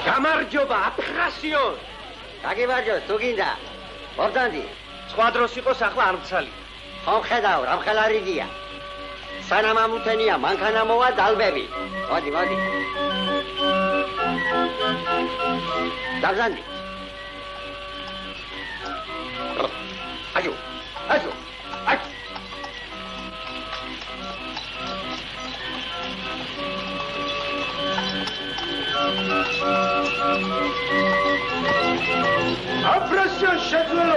გამარჯობა, აფრასიონ. გაგიბარჯო, თუ გინდა. ორდანდი. სხვა დროს იყოს, ახლა არ მცალი. ხომ ხედავ, რამხელა რიგია. სანამ ამუთენია, მანქანა მოვა დალბები. მოდი, მოდი. დაბზანდი. აიო, აიო. აფრასიონ შეძლო.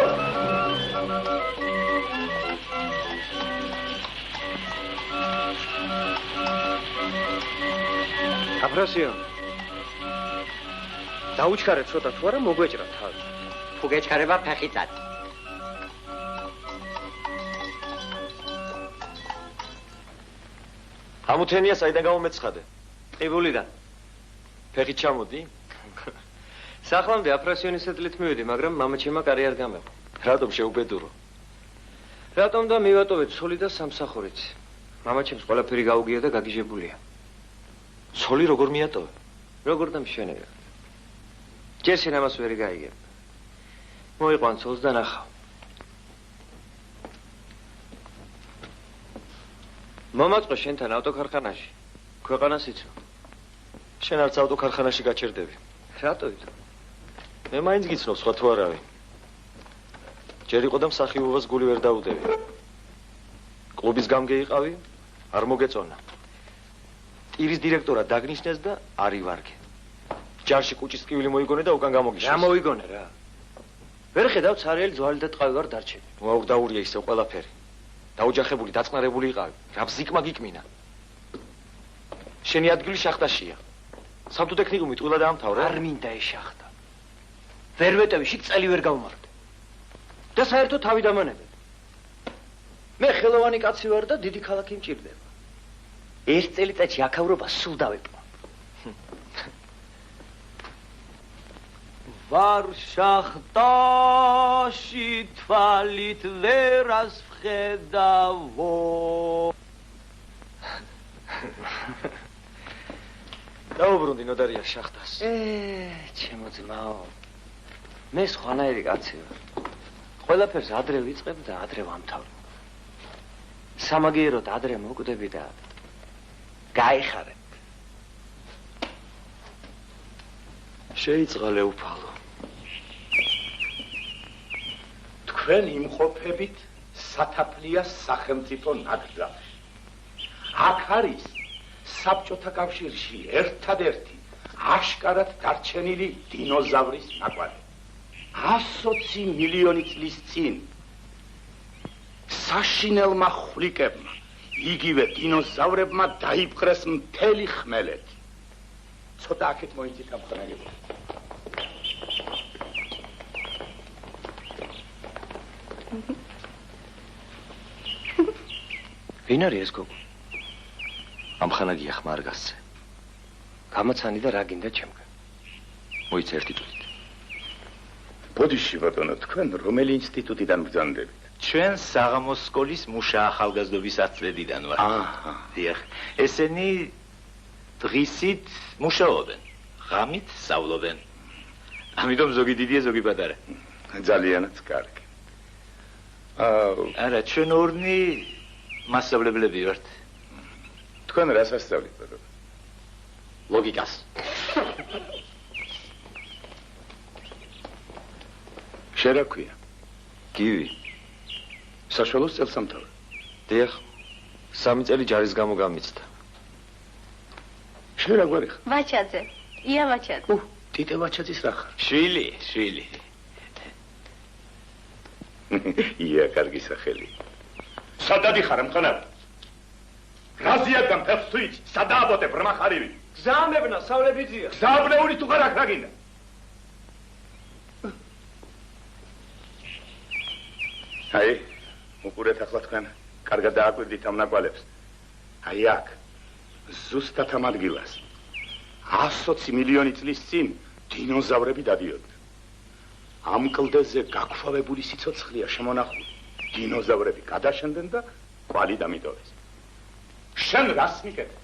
აფრასიონ. დაუჩქარე ცოტა თუ არა მოგვეჭრა თავი. თუ გეჩქარება ფეხიცად. ამუთენია საიდან გამომეცხადე? ყიბულიდან. ფეხით ჩამოდი? სახლამდე აფრასიონის ეტლით მივედი, მაგრამ მამაჩემმა კარი არ გამეყო. რატომ შეუბედურო? რატომ და მივატოვეთ ცოლი და სამსახურიც. მამაჩემს ყველაფერი გაუგია და გაგიჟებულია. ცოლი როგორ მიატოვე? როგორ და მშვენივრად. ჯერ შენ ამას ვერ გაიგებ. მოიყვან ცოლს და ნახავ. მომაწყო შენთან ავტოქარხანაში. ქვეყანას იცნობ. შენ არც ავტოქარხანაში გაჩერდები. რატო იცნობ? მე მაინც გიცნობ სხვა თუ არავინ. ჯერ იყო და მსახიობობას გული ვერ დაუდევი. კლუბის გამგეიყავი, არ მოგეწონა. ტირის დირექტორად დაგნიშნეს და არ ივარგე. ჯარში კუჭის ტკივილი მოიგონე და უკან გამოგიშეს. რა მოიგონე რა? ვერ ხედავ ცარიელი ძვალი და ტყავი ვარ დარჩები. მოაუგდაურია ისევ ყველაფერი. დაუჯახებული, დაწყნარებული იყავი. რა ბზიკმა გიკმინა. შენი ადგილი შახტაშია. სამ თუ ტექნიკუმი ტყუილა დაამთავრე? არ მინდა ეს შახტა. ვერ ვეტევი, შიგ წელი ვერ გავმართ. და საერთოდ თავი დამანებებ. მე ხელოვანი კაცი ვარ და დიდი ქალაქი მჭირდება. ერთ წელიწადში აქავრობა სულ დავეპყვა. ვარ შახტაში თვალით ვერას ვხედავო. დაუბრუნდი ნოდარია შახტას. ჩემო ძმაო. მე სხვანაირი კაცი ვარ. ყველაფერს ადრე ვიწყებ და ადრე ვამთავრებ. სამაგიეროდ ადრე მოკვდები და გაიხარებ. შეიწყალე უფალო. თქვენ იმყოფებით სათაფლიას სახელმწიფო ნაკრძალში. აქ არის საბჭოთა კავშირში ერთადერთი აშკარად დარჩენილი დინოზავრის ნაკვალი. 120 მილიონი წლის წინ საშინელმა ხვლიკებმა იგივე დინოზავრებმა დაიპყრეს მთელი ხმელეთი. ცოტა აქეთ მოიცით ამ ხმელეთს. ვინ არის ეს გოგო? ამხანაგია ხმა არ გასცე. გამოცანი და რა გინდა ჩემგან? მოიცა ერთი წუთით. ბოდიში ბატონო, თქვენ რომელი ინსტიტუტიდან ბრძანდებით? ჩვენ საღამოს სკოლის მუშა ახალგაზრდობის ათწლედიდან ვარ. აჰა. დიახ. ესენი დღისით მუშაობენ, ღამით სწავლობენ. ამიტომ ზოგი დიდია, ზოგი პატარა. ძალიანაც კარგი. არა, ჩვენ ორნი მასწავლებლები ვართ. თქვენ რას ასწავლით, ბატონო? ლოგიკას. შენ რა ქვია? გივი. საშუალო წელსამთავრე. დიახ. 3 წელი ჯარის გამო გამიცდა. შენ რა გვარი ხარ? ვაჩაძე. ია ვაჩაძე. ტიტე ვაჩაძის რა ხარ? შვილი. ია, კარგი სახელი. სადადი ხარ მქონარ? რაზიაგან ფეხს თუ იცი, სადააბოდე ბრმახარივი. გზაამებნა, სავლებიძია. გზააბნეული თუ ხარ აქ რა გინდა? აი, უყურეთ ახლა თქვენ, კარგად დააკვირდით ამ ნაკვალებს. აი აქ, ზუსტად ამ ადგილას, 120 მილიონი წლის წინ დინოზავრები დადიოდნენ. ამ კლდეზე გაქვავებული სიცოცხლეა შემონახული. დინოზავრები გადაშენდნენ და კვალი დამიტოვეს. შენ რას მიკეთებ?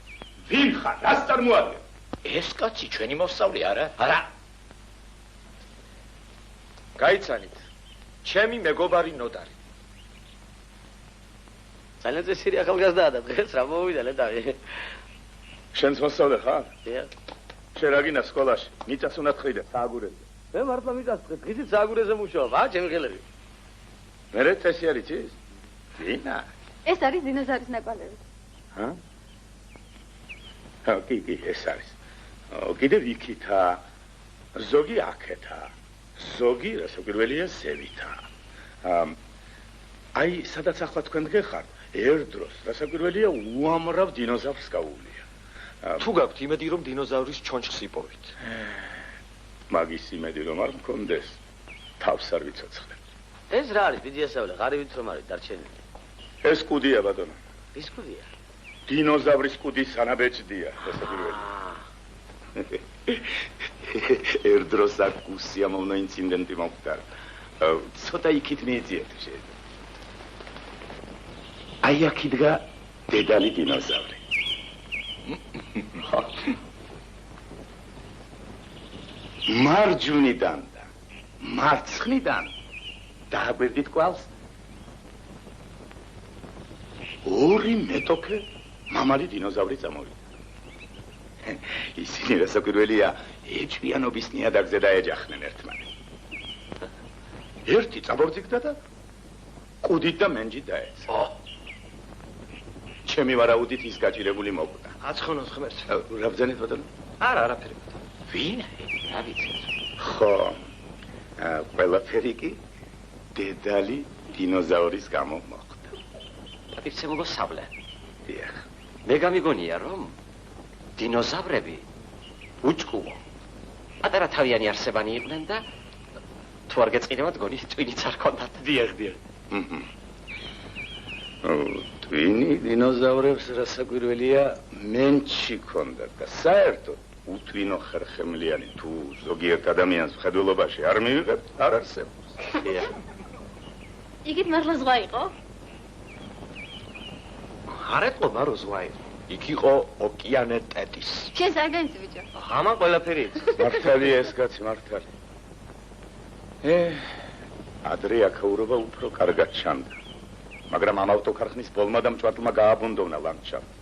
ვინ ხარ? რას წარმოადგენ? ეს კაცი ჩვენი მოსწავლე არა? არა. გაიცანით. ჩემი მეგობარი ნოდარი. ძალიან წესიერი ახალგაზრდაა და დღეს რა მოვიდა ლედავი. შენს მოსწავლე ხარ? დიახ. შენ რა გინდა სკოლაში? მიწას უნდა თხრიდე სააგურეზე. მე მართლა მიწას თხრით, დღისით სააგურეზე მუშაობ, ჩემი ხელები. მერე წესი არის ის? ვინა? ეს არის დინოზავრის ნაკვალები. ჰა? კი, ეს არის. კიდევ იქითა, ზოგი აქეთა, ზოგი რასაკვირველია ზევითა. აი, სადაც ახლა თქვენ გეხართ, ერთდროს რასაკვირველია უამრავ დინოზავრს გაუვლია. თუ გაქვთ იმედი რომ დინოზავრის ჩონჩხს იპოვით. მაგის იმედი რომ არ მქონდეს, თავს არ ვიცოცხლებ. ეს რა არის, დიდი ასავლე, ღარივით რომ არის დარჩენილი. ეს კუდია ბატონო. ის კუდია? დინოზავრის კუდის ანაბეჭდია, რასაკვირველია. ერთდროს აქ უსიამოვნო ინციდენტი მომხდარა. ცოტა იქით მიეძიეთ შეიძლება. აი აქ იდგა დედალი დინოზავრი. მარჯვნიდან და მარცხნიდან დააგვერდით კვალს. ორი მეტოქე მამალი დინოზავრი წამოვიდა. ისინი რასაკვირველია ეჭვიანობის ნიადაგზე დაეჯახნენ ერთმანეთს. ერთი წაბორძიგდა და კუდით და მენჯით დაეცა. ჩემი ვარაუდით ის გაჭირებული მოკვდა. აცხონოს ღმერთს. რა ბრძანეთ ბატონო? არა, არაფერი. ვინ? რა ვიცი. ხო. ყველაფერი კი დედალი დინოზავრის გამო მოხდა. პატივცემულო სავლე. დიახ. მე გამიგონია რომ დინოზავრები უჭკუო. პატარა თავიანი არსებანი იყვნენ და თუ არ გეწყინებათ გონი ტვინიც არ ქონდათ. დიახ. ტვინი დინოზავრებს რასაკვირველია მენჩი ქონდათ და საერთოდ უთვინო ხერხემლიანი თუ ზოგიერთ ადამიანს მხედველობაში არ მივიღებთ, არ არსებობს. იგივე მართლა ზღვა იყო? არ ეთყობა რომ ზღვა იყო. იქ იყო ოკეანე ტეტის. შენ საგანიცი ბიჭო. ამან ყველაფერი იცის. მართალია ეს კაცი მართალი. ადრე აქაურობა უფრო კარგად ჩანდა. მაგრამ ამ ავტოქარხნის ბოლმა და მწვანტლმა გააბუნდოვნა ლანდშაფტი.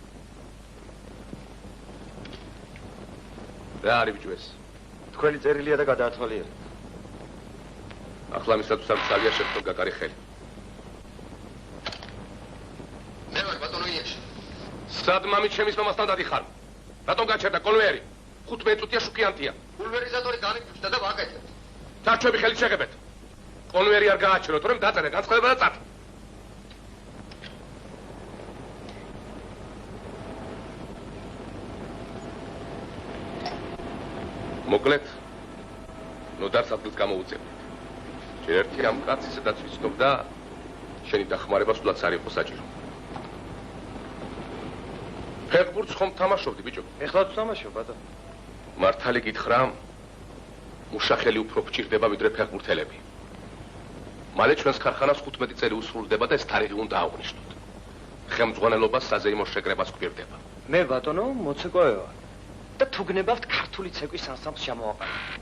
რა არის ბიჭო ეს? თქვენი წერილია და გადაათვალიერეთ. ახლა მისათვის არ ძალიან შეხვდო გაკარი ხელი. მე ვარ ბატონო იაში. სად მამის ჩემის მამასთან დადიხარ? რატომ გაჩერდა კონვეიერი? 15 წუთია შუქიანთია. პულვერიზატორი განიგვიჭდა და ვაკეთებთ. დარჩები ხელით შეგებეთ. კონვეიერი არ გააჩეროთ, რომ დაწერე განცხადება და წათ. მოკლედ ნოდარს ადგილს გამოუწევთ. ერთი ამ კაცის სადაც ვიცნობ და შენი დახმარება სულაც არ იყო საჭირო. ფეხბურთს ხომ თამაშობდი ბიჭო? ეხლა თამაშობ ბატონო. მართალი გითხრა, მუშახელი უფრო გჭირდება ვიდრე ფეხბურთელები. მალე ჩვენს ქარხანას 15 წელი უსრულდება და ეს თარიღი უნდა აღვნიშნოთ. ხელმძღვანელობა საზეიმო შეკრებას გვერდება. მე ბატონო მოცეკვავე ვარ. და თუ გნებავთ ქართული ცეკვის ანსამბლს შემოვაყენოთ.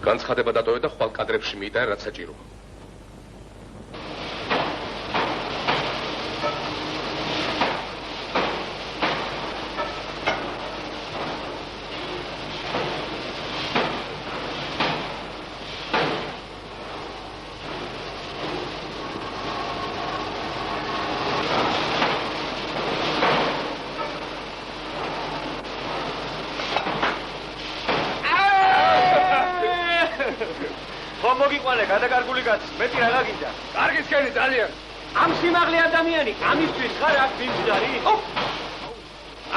განცხადება დატოვე და ხვალ კადრებში მიიტანე რაც საჭიროა. გადაკარგული კაცი, მეტი რა გინდა? კარგი სქენი ძალიან. ამ სიმაღლე ადამიანი, ამისთვის ხარ აქ მიმზარი?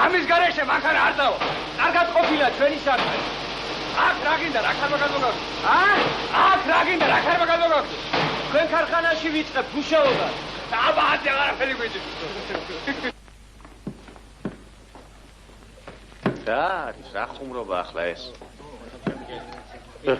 ამის გარეშე მანქანა არ დავა. კარგად ყოფილა ჩვენი საქმე. აქ რა გინდა, რა ხარბა გადმოგაგდო? აქ რა გინდა, რა ხარბა გადმოგაგდო? თქვენ ქარხანაში ვიწყებ მუშაობას. აბა ასე აღარაფერი გვიჭირს. რა არის, რა ხუმრობა ახლა ეს? მე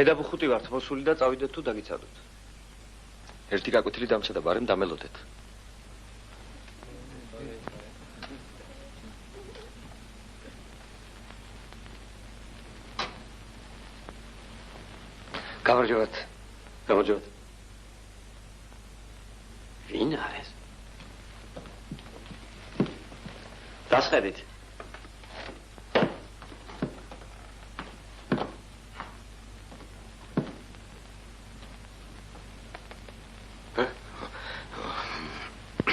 დაბუხუტი ვართ მოსული და წავიდეთ თუ დაგიცადოთ. ერთი გაკვეთილი დამცა და ბარემ დამელოდეთ. გამარჯობათ. გამარჯობათ. ვინ არის? დასხედით.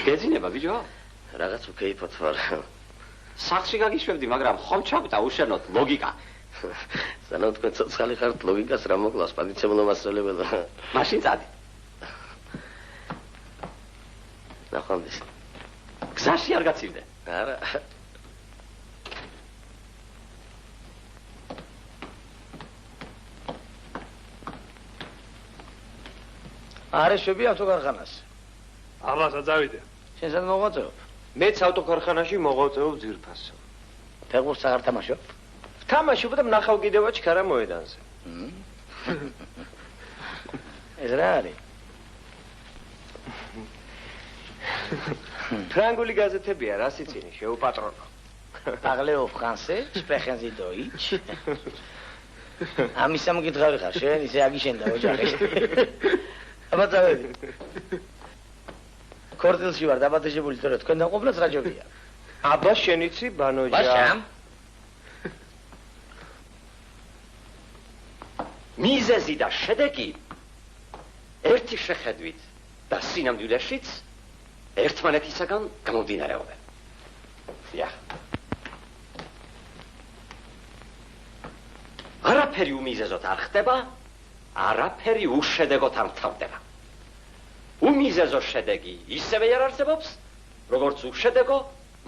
გეძინება ბიჭო? რაღაც უკეიფოთ ვარ. სახლში გაგიშვებდი, მაგრამ ხომ ჩავიტა უშენოთ ლოგიკა. სანამ თქვენ ცოცხალი ხართ ლოგიკას რა მოკლავს პატიცემულო მასწავლებელო. მაშინ წადი. ნახვამდის. გზაში არ გაცივდე. არა. არა შვები ავტოკარხანას. აბა წავიდე. შენ სად მოღვაწეობ? მეც ავტოკარხანაში მოღვაწეობ ძირფასო. ფეხბურთს აღარ თამაშობ? თამაშობ და ვნახავ კიდევა ჩქარა მოედანზე. ეს რა არის? ფრანგული გაზეთებია, რა სიცინი, შეუპატრონო. Parlez au français, sprechen Sie Deutsch. ამის სამგითხავი ხარ, შენ ისე აგიშენდა ოჯახი. აბა წავედი. ქორწილში ვარ დაბადებული, თორე თქვენთან ყოფნაც რაჯობია. აბა შენიცი ბანოჯა. ბაშამ. მიზეზი და შედეგი ერთი შეხედვით და სინამდვილეშიც ერთმანეთისაგან გამომდინარეობენ. Ja. არაფერი უმიზეზოდ არ ხდება, არაფერი უშედეგოდ არ მთავრდება. უმიზეზო შედეგი ისევე არ არსებობს, როგორც უშედეგო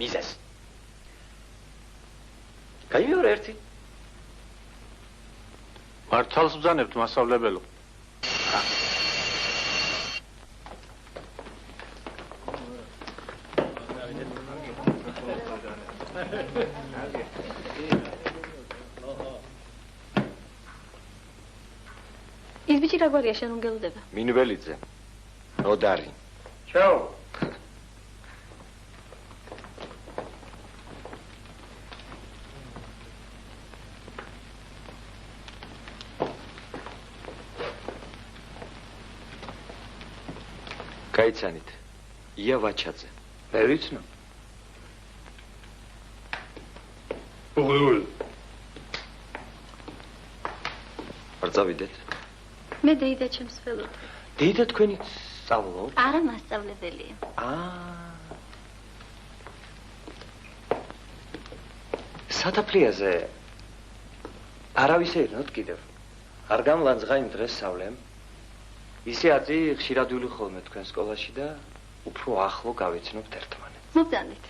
მიზეზი. გაიმეორე ერთი. მართალს ბრძანებთ მასწავლებელო. ის ბიჭი რა გვარია შენ უნგელდება? მინველიძე. ნოდარი. ჩაო. გაიცანით. ია ვაჩაძე. მე ვიცნობ. არ წავიდეთ? მე დეიდა ჩემს fellow. დეიდა თქვენი სწავლობ? არა მასწავლებელია. სათაფლიაზე არავის ერნოთ კიდევ. არ გამლანძღა იმ დღეს სავლემ. ისე აწი ხშირად ვილი ხოლმე თქვენ სკოლაში და უფრო ახლო გავეცნობთ ერთმანეთს. მოგძანდით.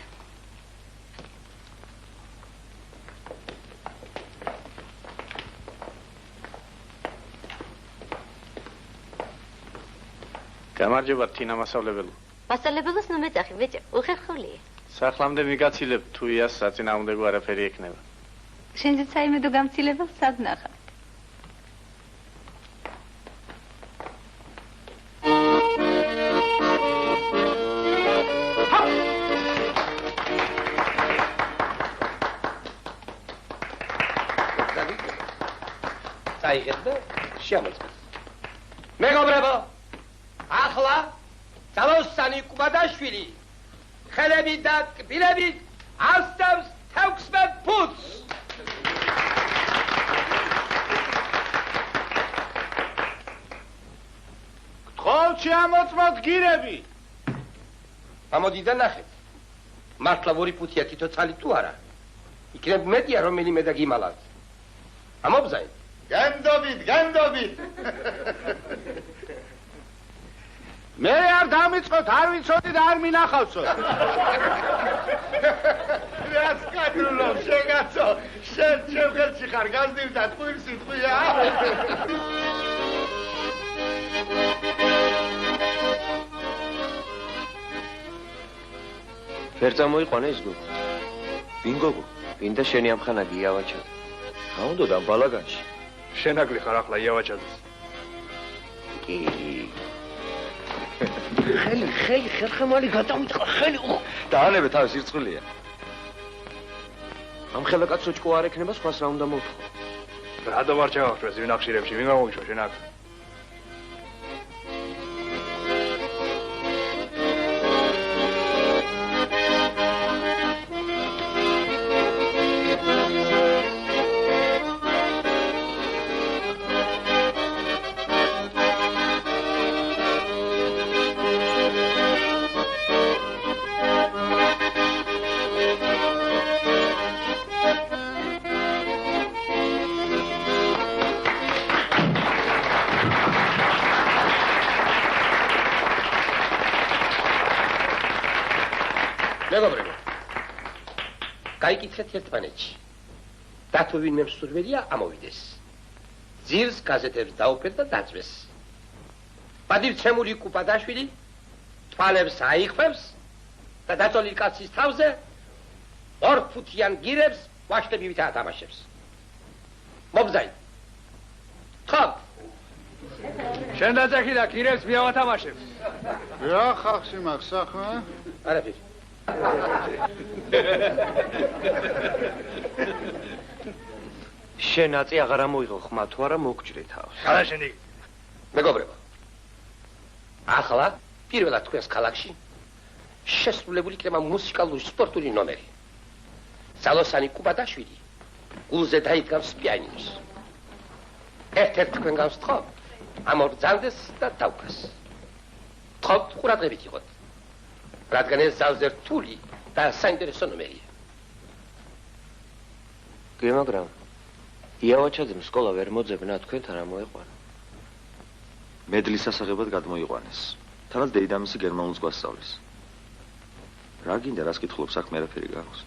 გამარჯობა თინა მასწავლებელო. მასწავლებელოს ნუ მეძახი ბიჭო, უხერხულია. სახლამდე მიგაცილებ თუ იას საწინააღმდეგო არაფერი ექნება. შენზეც საიმედო გამცილებელს სად ნახავ? აიღეთ და შეამოწმეთ. მეგობრებო, ახლა ძალოსანი კუბადაშვილი ხელები და კბილებით ასწავს 16 ფუტს. გთხოვთ შეამოწმოთ გირები. ამოდი და ნახეთ. მართლა 2 ფუტია თითო ცალი თუ არა? იქნებ მეტია რომელიმე და გიმალავთ. ამობზაი. განდობით. მე არ დამიწყოთ, არ ვიცოდი და არ მინახავსო. რას კადრულობ, შეგაცო, შენ ჩემგელში ხარ, გაზდივ და ტყუილს იტყვია. ვერ წამოიყვანა ის გოგო. ვინ გოგო? ვინ და შენი ამხანაგი იავაჩაძე. რა უნდა და ბალაგანში? შენაკლი ხარ ახლა იავაჩაძეს. კი. ხელი ხერხემალი გადავიწყა, ხელი. დაანებე თავის ირწყვილია. ამ ხელაკაც ოჭკო არ ექნება, სხვას რა უნდა მოვთხოვ? რა დავარჩევავთ ვინ ახშირებში, ვინ გამოგიშვა შენაკ? მეგობრებო, გაიკითხეთ ერთმანეთში. და თუ ვინმე მსურველია, ამოვიდეს. ძირს გაზეთებს დაუფლეთ და დაწვეს. პადივცემული კუპადაშვილი თვალებს აიხვევს და დაწოლილ კაცის თავზე 2 ფუტიან გირებს ვაშლებივით ათამაშებს. მოგზაი. ხომ? შენ დაძახი და გირებს მიავათამაშებს. რა ხახში მაქვს საქმე? არაფერი. შენ აწი აღარ ამოიღო ხმა თუ არა მოგჭრე თავს. არა შენი. მეგობრებო, ახლა პირველად თქვენს ქალაქში შესრულებული იქნება მუსიკალური სპორტული ნომერი. ძალოსანი კუბადაშვილი გულზე დაიდგამს პიანინოს. ერთ-ერთ თქვენ გავსთხოვ, ამობრძანდეს და დავკას. თხოვთ ყურადღებით იყოთ, რადგან ეს ძალზე რთული და საინტერესო ნომერია. კი, მაგრამ იავაჩაძემ სკოლა ვერ მოძებნა, თქვენთან რა მოეყვანა? მედლის სასაღებად გადმოიყვანეს. თანაც დეიდამისი გერმანულს გვასწავლის. რა გინდა, რას კითხულობ, საქმე არაფერი გაქვს.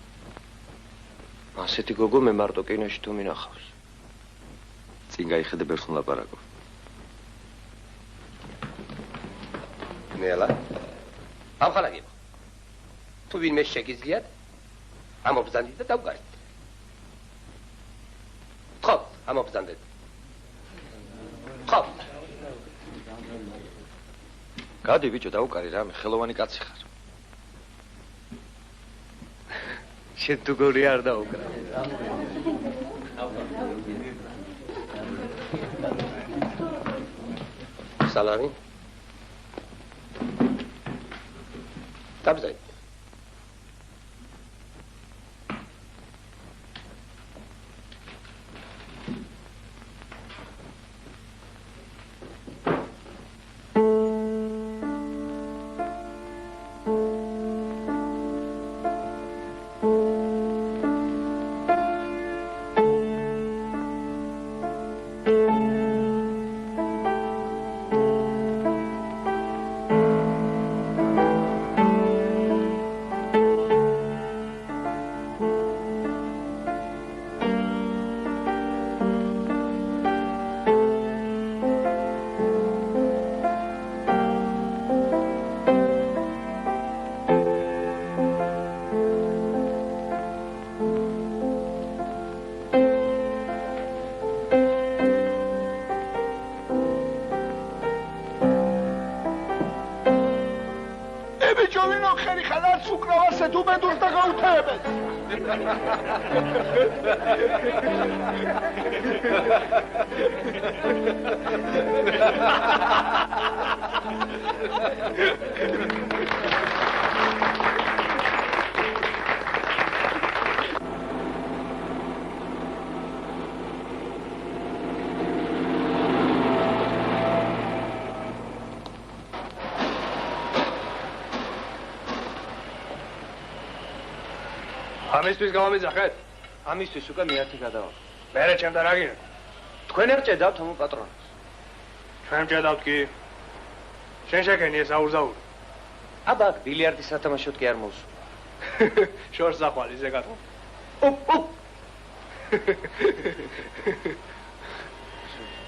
ასეთი გოგო მე მარტო კინოში თუ მინახავს. წინ გაიხედე ბერს ვლაპარაკო. ნელა ამხალაგებ. თუ ვინმე შეგიძლიათ, ამობრძანდით და დავგარეთ. ხო, ამობრძანდეთ. ხო. გადი ბიჭო, დაუკარი რამე, ხელოვანი კაცი ხარ. შენ თუ გორი არ დაუკრა. სალამი. დაბზაი. ამისთვის გამომიძახეთ? ამისთვის უკვე მე ერთი გადავალ. მერე ჩემთან რა გინდა? თქვენ არ ჭედავთ ამ პატრონს. ჩვენ ჭედავთ კი. შენ შეგენი ეს აურზაური. აბა, ბილიარდის სათამაშოდ კი არ მოვსულ. შორს ახვალ ისე გათხოვ.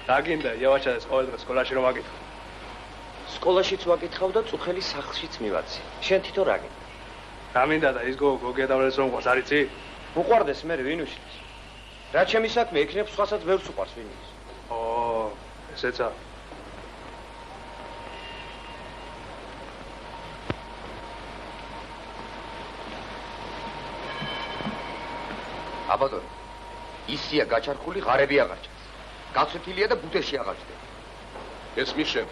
რა გინდა, იავაჩაძეს ყოველდღე სკოლაში რომ ვაკითხო? სკოლაშიც ვაკითხავ და წუხელი სახლშიც მივაცი. შენ თვითონ რა გინდა? რა მინდა და ის გოგია დავრეს რომ ყავს, არ იცი? უყვარდეს მე ვინ უშლის? რა ჩემი საქმე იქნებ, სხვასაც ბევრს უყვარს ვინ ის. ო, ესეცა. აბატონო, ისია გაჩარხული, ღარები აღარ ჭამს. გაცვეთილია და ბუთეში აღარ ჭდება. ეს მიშე.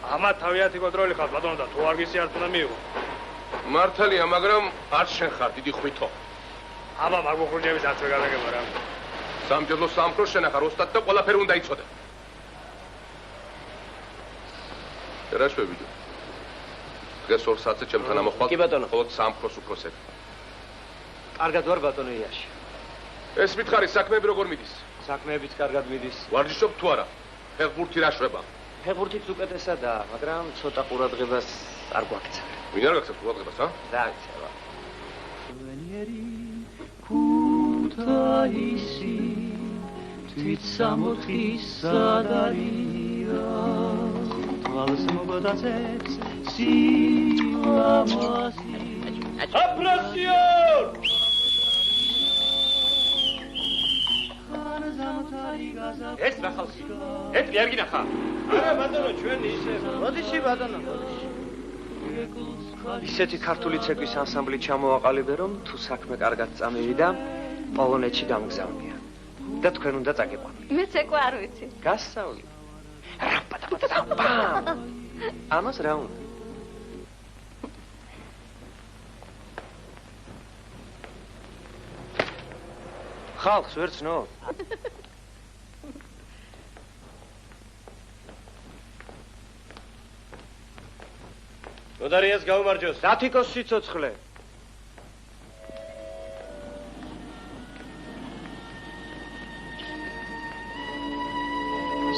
ამა თავიანთი კონტროლი ხარ, ბატონო და თუ არ გისი არ უნდა მიიღო. მართალია, მაგრამ არ შენ ხარ დიდი ხვითო. აბა მაგოხრუჯების არც ვერ გადაგება რა. სამჯერლო სამხრო შენ ახარ ოსტატ და ყველაფერი უნდა იცოდე. რა შვებიდო? დღეს 2 საათზე ჩემთან ამოხვალ. კი ბატონო. ხოლო სამხროს უფროსები. კარგად ვარ ბატონო იაში. ეს მითხარი საქმეები როგორ მიდის? საქმეებიც კარგად მიდის. ვარჯიშობ თუ არა? ფეხბურთი რა შვება? ფეხბურთიც უკეთესადაა, მაგრამ ცოტა ყურადღებას არ გვაქცა. ვინ არ გაქცევს ყურადღებას, ა? რა იცევა. ქუთაისი თვით 64 სადარია თვალს მოგდაცებს სიამასი აპრესიონ ეს რა ხალხი? ეს კი არ გინახა? არა ბატონო, ჩვენ ისე. მოდიში ბატონო, მოდიში. ისეთი ქართული ცეკვის ანსამბლი ჩამოაყალიბე, რომ თუ საქმე კარგად წამივიდა, პოლონეთში დამგზავნია. და თქვენ უნდა წაგიყვანოთ. მე ცეკვა არ ვიცი. გასწავლი. ამას რა უნდა? ხალხს ვერ ცნობ? ნოდარიას გაუმარჯოს. დათიკოს სიცოცხლე.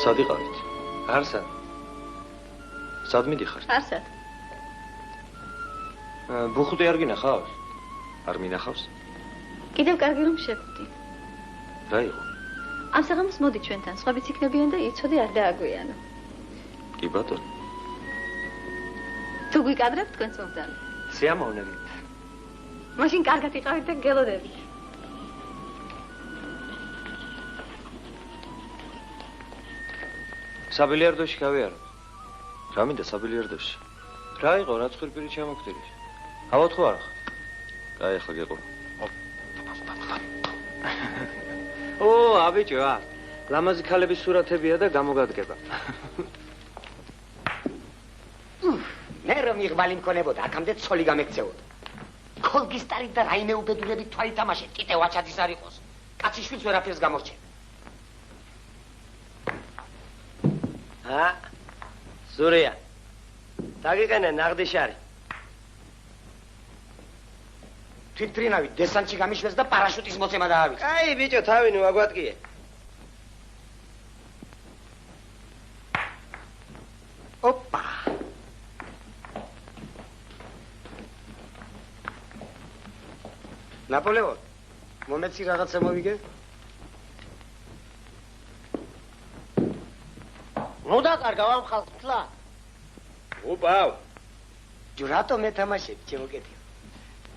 სად იყავით? არსად. სად მიდიხართ? არსად. ბუხუტი არ გინახავს? არ მინახავს? კიდევ კარგი რომ შეგვდი. რა იყო? ამ საღამოს მოდი ჩვენთან, სხვებიც იქნებიან და იცოდი არ დააგვიანო. კი ბატონო. თუ გვიკადრებთ თქვენს მომძალი. სიამოვნებით. მაშინ კარგად იყავით და გელოდებით. საბილიარდოში გავიარო. რა მინდა საბილიარდოში? რა იყო, რა ცხვირპირი ჩამოგდირის? ავად ხო არ ხარ? კაი, ახლა გეყო. ო, აბიჭო, ლამაზი ქალების სურათებია და გამოგადგება. მე რომ იღბალი მქონებოდა, აქამდე ცოლი გამექცეოდა. ქოლგისტარით და რაიმე უბედურებით თვალი თამაში ტიტე ვაჩაძის არ იყოს. კაციშვილს ვერაფერს გამორჩენ. ზურია. დაგიყენე ნაღდიშარი. თვითფრინავი დესანტში გამიშვეს და პარაშუტის მოცემა დაავიწყე. კაი, ბიჭო, თავინი ვაგვატკიე. ოპა. ნაპოლეონ, მომეცი რაღაცა მოვიგე? ნუ დაკარგავ ამ ხალხთლა. უპავ. ჯურატო მეთამაშებ, ჩემო კეთილ.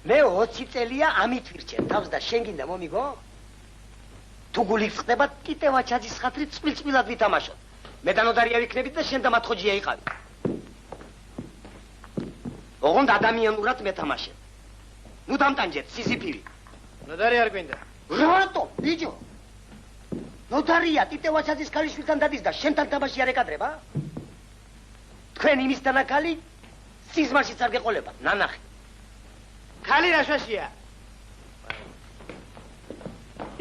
მე 20 წელია ამით ვირჩევ თავს და შენ გინდა მომიგო? თუ გული ხდება ტიტე ვაჩაძის ხათრით წყვილ-წყვილად ვითამაშოთ. მე და ნოდარია ვიქნებით და შენ და მათხოჯია იყავი. ოღონდ ადამიანურად მეთამაშებ. ნუ დამტანჯეთ სიზიფივი. ნოდარი არ გვინდა. რატო, ბიჭო? ნოდარია ტიტე ვაჩაძის ქალიშვილთან დადის და შენთან თამაში არ ეკადრება? თქვენ იმისთანა ქალი სიზმარშიც არ გეყოლებათ, ნანახი. ქალი რაშვაშია?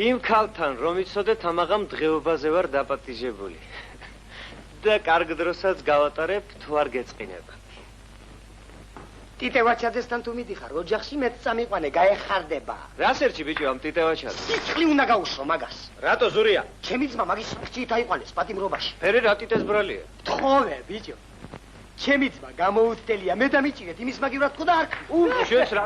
იმ ქალთან რომ იცოდეთ, ამაღამ დღეობაზე ვარ დაპატიჟებული. და კარგ დროსაც გავატარებ, თუ არ გეწყინება. ტიტე ვაჩაძესთან თუ მიდიხარ, ოჯახში მეც წამიყვანე, გაეხარდება. რას ერჩი ბიჭო ამ ტიტე ვაჩაძე? სიცხლი უნდა გაუშრო მაგას. რატო ზურია? ჩემი ძმა მაგის ხჭით აიყვანეს პატიმრობაში. ფერი რა ტიტეს ბრალია? თხოვე, ბიჭო. ჩემი ძმა გამოუცდელია, მე დამიჭირეთ, იმის მაგივრად თქო და არ შენს რა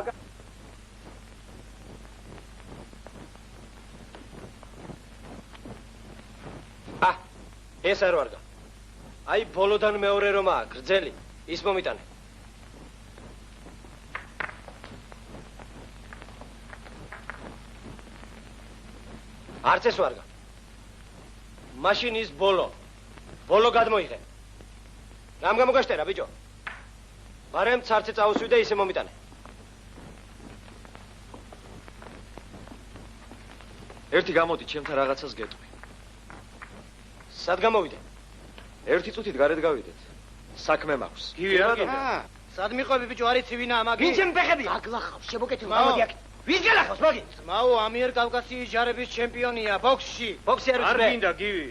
ეს არ ვარგა. აი ბოლოდან მეორე რომაა, გრძელი, ის მომიტანე. არც ეს ვარგა. მაშინ ის ბოლო გადმოიღე. რამ გამოგაშტერა, ბიჭო? ბარემ ცარცე წაუსვი და ისე მომიტანე. ერთი გამოდი, ჩემთან რაღაცას გეტყვი. სად გამოვიდე? ერთი წუთით გარეთ გავიდეთ. საქმე მაქვს. გივი რა გინდა? სად მიყვები ბიჭო, არ იცი ვინაა მაგი? ვინ ჩემ ფეხები? აგლახავს, შემოკეთილ, გამოდი აქ. ვის გელახავს, მაგი? ძმაო, ამიერ კავკასიის ჯარების ჩემპიონია, ბოქსში. ბოქსი არ არ გინდა, გივი.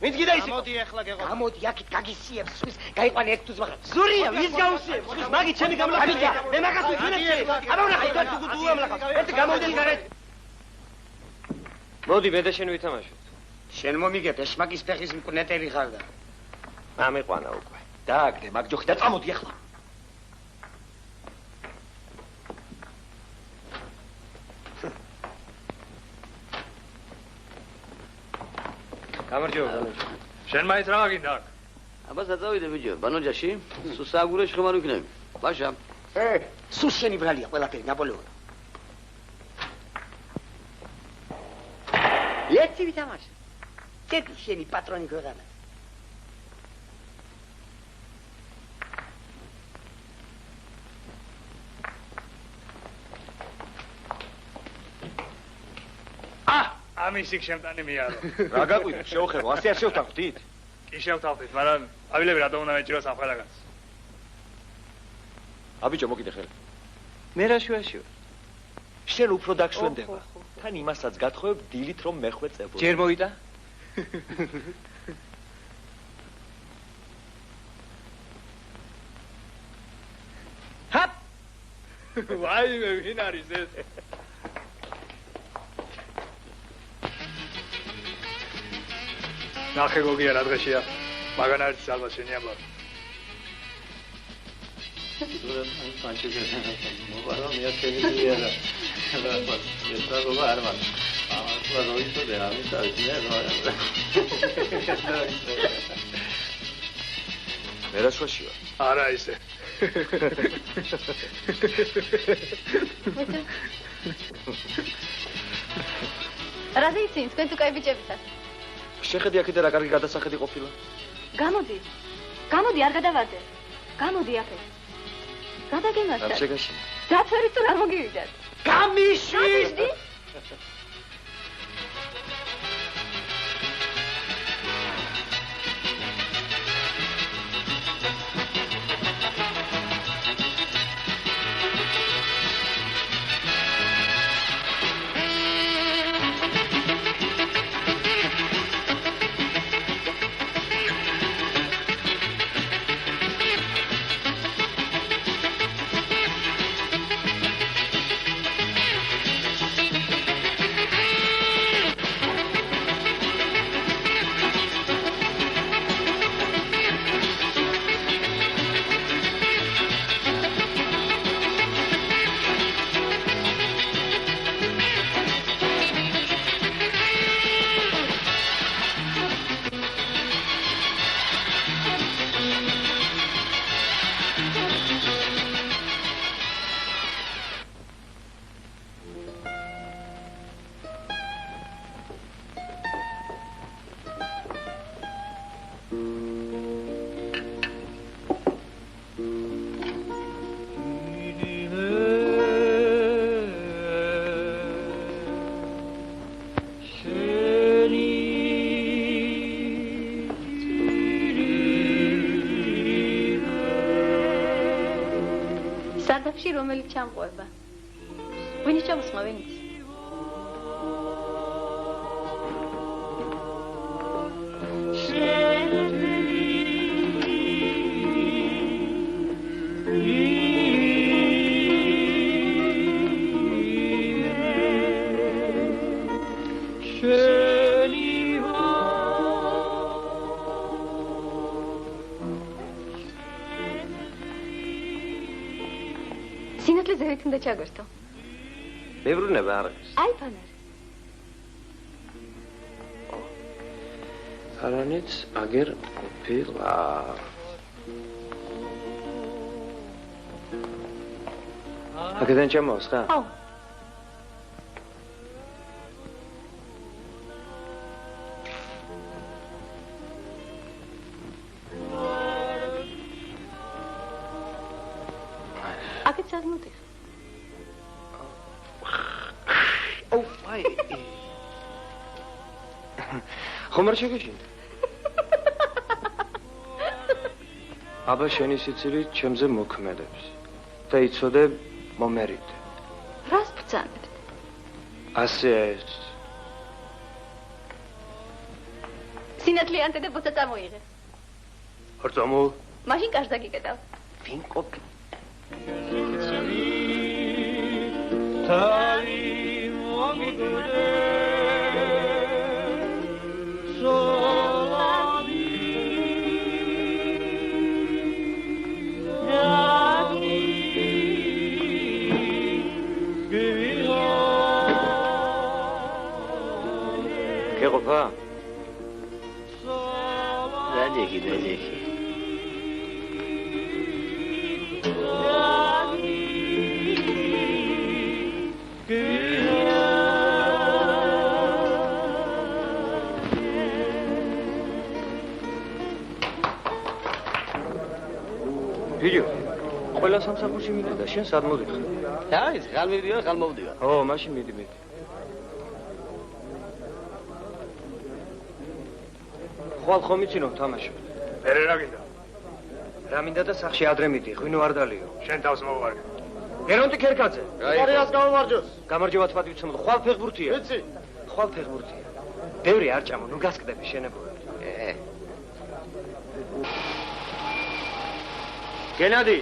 ვინც გიდა ის? გამოდი ახლა გეყო. გამოდი აქ გაგისიებს, სვის გაიყვანე ერთ თუ ძმა. ზურია, ვის გაუსიებს? სვის მაგი ჩემი გამლახია. მე მაგას ვიქნები. აბა ვნახე, თუ თუ ამლახავს. ერთი გამოვიდნენ გარეთ. მოდი, მე და შენ ვითამაშოთ. შენ მომიგებ, ეშმაკის ფეხის მკვნეტელი ხარ და. ამიყვანა უკვე. დააგდე, მაგჯოხი და წამოდი ახლა. გამარჯობა, ბანოჯა. შენ მაინც რა გინდა აქ? აბა საწავიდე ბიჭო, ბანოჯაში, სულ სააგურეში ხომ არ ვიქნები? ბაშა. სულ შენი ბრალია ყველაფერი, ნაპოლეონ. ერთი ვითამაშე. კეთილ შენი პატრონი ქვეყანა. ამის იქ შემტანი მიარო. რა გაყვიდეთ, შევხერო, ასე არ შევთანხმდით? კი შევთანხმდით, მაგრამ ავილები რატომ უნდა მეჭიროს ამ ყველაგანს? აბიჭო, მოკიდე ხელი. მე რა შუაში ვარ? შენ უფრო დაგშვენდება. თან იმასაც გათხოვებ დილით რომ მეხვე წებო. ჯერ მოიტა? ჰაპ! ვაიმე, ვინ არის ეს? ნახე გოგია რა დღეშია. მაგან არის ძალა შენი ამბავი. მერაშვაში ვარ. არა ისე. რაზე იცინს, თქვენ თუ კაი ბიჭებითა? შეხედი აქედან რა კარგი გადასახედი ყოფილა. გამოდი. გამოდი, არ გადავარდე. გამოდი აქ. გადაგემართა. არ შეგაში. დათვერით თუ რა მოგივიდათ? გამიშვი! სარდაფში რომელიც ჩამყვება. ვინიც ჩამოსმა, ვინიც? სინათლე ზევით უნდა ჩაგვერთო. მებრუნება არ არის. აი ფანარი. არანიც აგერ ყოფილა. აქედან ჩამოვა ხა? ხო. აქეთ სად მოდიხ? ოუ, აი. ხომ არ შეგეშინდა? აბა შენი სიცილი ჩემზე მოქმედებს და იცოდე მომერიდე. რას ბრძანებთ? ასე ეს. სინათლიანთე და ბოცა წამოიღე. არ წამოვა? მაშინ კარს დაგიკეტავ. ვინ ყოფი? თალი მომიგდე სოლადი გეყოფა? დაიჯექი, დაიჯექი. ვიდეო. ყველა სამსახურში მიდე და შენ სად მოდიხარ? აი, ხალ მივდივარ, ხალ მოვდივარ. ო, მაშინ მიდი. ხვალ ხომ იცინო თამაშობ? მერე რა გინდა? რა მინდა და სახში ადრე მიდი, ღვინო არ დალიო. შენ თავს მოვარგე. გერონტი ქერქაძე. კარიას გამომარჯოს. გამარჯობა თვათვიცემ, ხვალ ფეხბურთია. ვიცი. ხვალ ფეხბურთია. ბევრი არ ჭამო, ნუ გასკდები შენებურად. გენადი.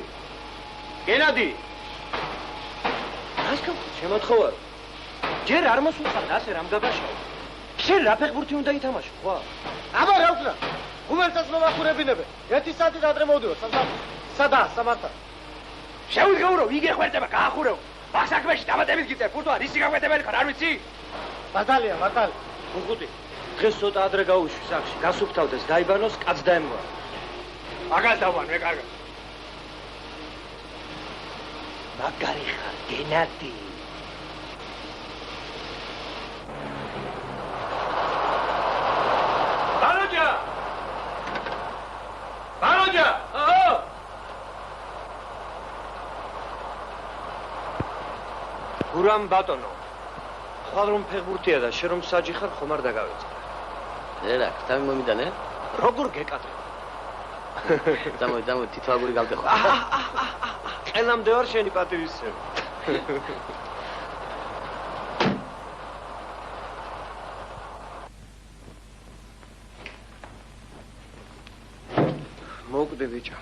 გენადი. რას გქონდა? შემოთხოვარ. ჯერ არ მოსულხარ ასე რამ გაბაშავ. შენ რა ფეხბურთი უნდა ითამაშო, ხო? აბა რა ვქნა? ღუმელსაც მოვახურებინებე. 1 საათით ადრე მოვდივარ, სადაა სამართა? შეუდგეურო, ვიგე ხვერდება, გაახურევ. ბასაკმეში დამატებით გიწევ, ფურთოა, რისი გაგვეტებელი ხარ, არ ვიცი? ბატალია, ბატალი. უხუტი. დღეს ცოტა ადრე გავუშვი სახში, გასუფთავდეს, დაიბანოს, კაც დაემოვა. მაგას დავარ, მე კარგად. მაგარი ხარ, გენადი. ბაროჯა! ბაროჯა! აო! გურამ ბატონო. ხვალ რომ ფეხბურთია და შენ რომ საჯი ხარ, ხომ არ დაგავეწყე. რა, ხტამი მომიდანე? როგორ გეკადრე? დამოი, თითოაგური გავდეხო. ყელამდე ვარ შენი პატივისცემი. მოვკვდე ბიჭო.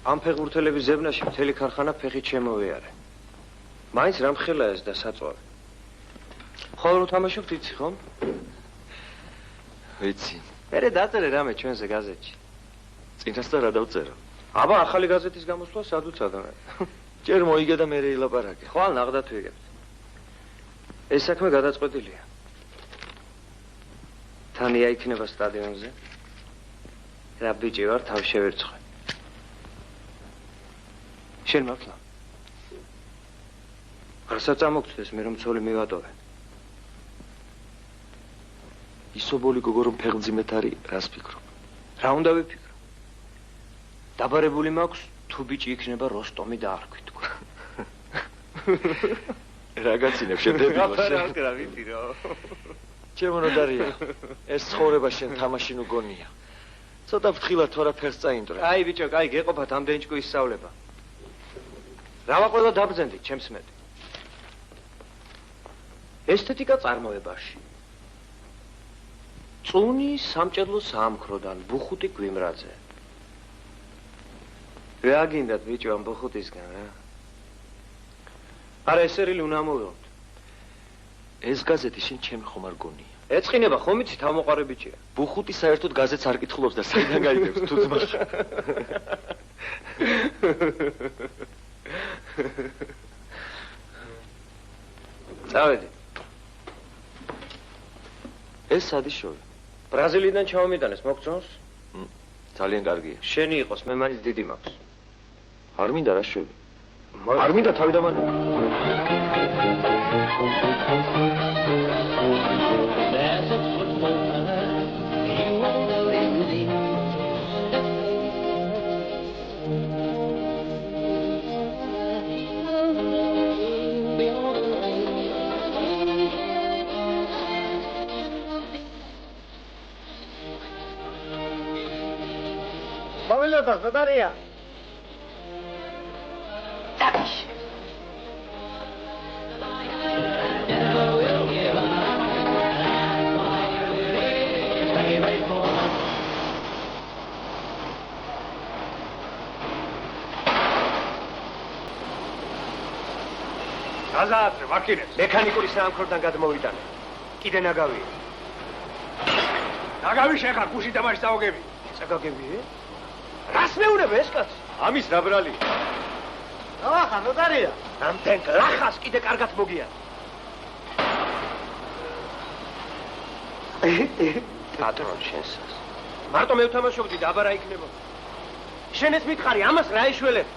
ამ ფეხბურთელების ზებნაში მთელი ქარხანა ფეხით შემოვიარე. მაინც რამხელა ეს და საწვავი. ხოლო რომ თამაშობთ იცი ხომ? ვიცი. მერე დაწერე რამე ჩვენზე გაზეთში. წინასწარ რა დავწერო? აბა ახალი გაზეთის გამოსვლა სად უცადნა? ჯერ მოიგე და მერე ილაპარაკე. ხვალ ნაღდათ ვიგებთ. ეს საქმე გადაწყვეტილია. თანია იქნება სტადიონზე. რა ბიჭი ვარ, თავ შევერცხე. შენ მართლა? რასაც ამოგწდეს მე რომ ცოლი მივატოვე. ისობოლი გოგო რომ ფეხმძიმეთ არის, რას ფიქრობ? რა უნდა ვიფიქრო? დაბარებული მაქვს, თუ ბიჭი იქნება როსტომი და არ ქვიტკვა. რა გაცინებ შედებილოს? რა ვიფიქრო? ჩემო ნოდარია. ეს ცხოვრება შენ თამაში ნუ გონია. ცოტა ფრთხილად თორა ფეხს წაინდრე. აი ბიჭო, აი გეყოფათ ამდენი ჭკუის სწავლება. რავა ყველა დაბრძენდით, ჩემს მეტი. ესთეტიკა წარმოებაში. წუნი სამჭედლო საამქროდან, ბუხუტი გვიმრაძე. რა გინდათ ბიჭო ამ ბუხუტისგან რა? არა ესერილი უნდა მოვიღოთ. ეს გაზეთი შენ ჩემი ხომ არ გონია. ეწყინება ხომ იცი თავმოყარე ბიჭია. ბუხუტი საერთოდ გაზეთს არ კითხულობს და საიდან გაიგებს თუ ძმა. წავედი. ეს სადი შოვი. ბრაზილიიდან ჩავმიდანეს, მოგწონს? ძალიან კარგია. შენი იყოს, მე მაინც დიდი მაქვს. არ მინდა რა შევი. არ მინდა თავიდამანე. Movilotas, Natalia. გაზაათრე, მაქინებს. მექანიკური საამქროდან გადმოვიტანე. კიდე ნაგავია. ნაგავი შენ ხარ, გუში თამაში წავაგები. წაგაგებიე? რას მეუბნება ეს კაცი? ამის რა ბრალია? ახლა ნოტარია. ამდენ გლახას კიდე კარგად მოგია. პატრონ შენსას. მარტო მე ვთამაშობდი და აბა რა იქნება? შენ ეს მითხარი, ამას რა ეშველებ?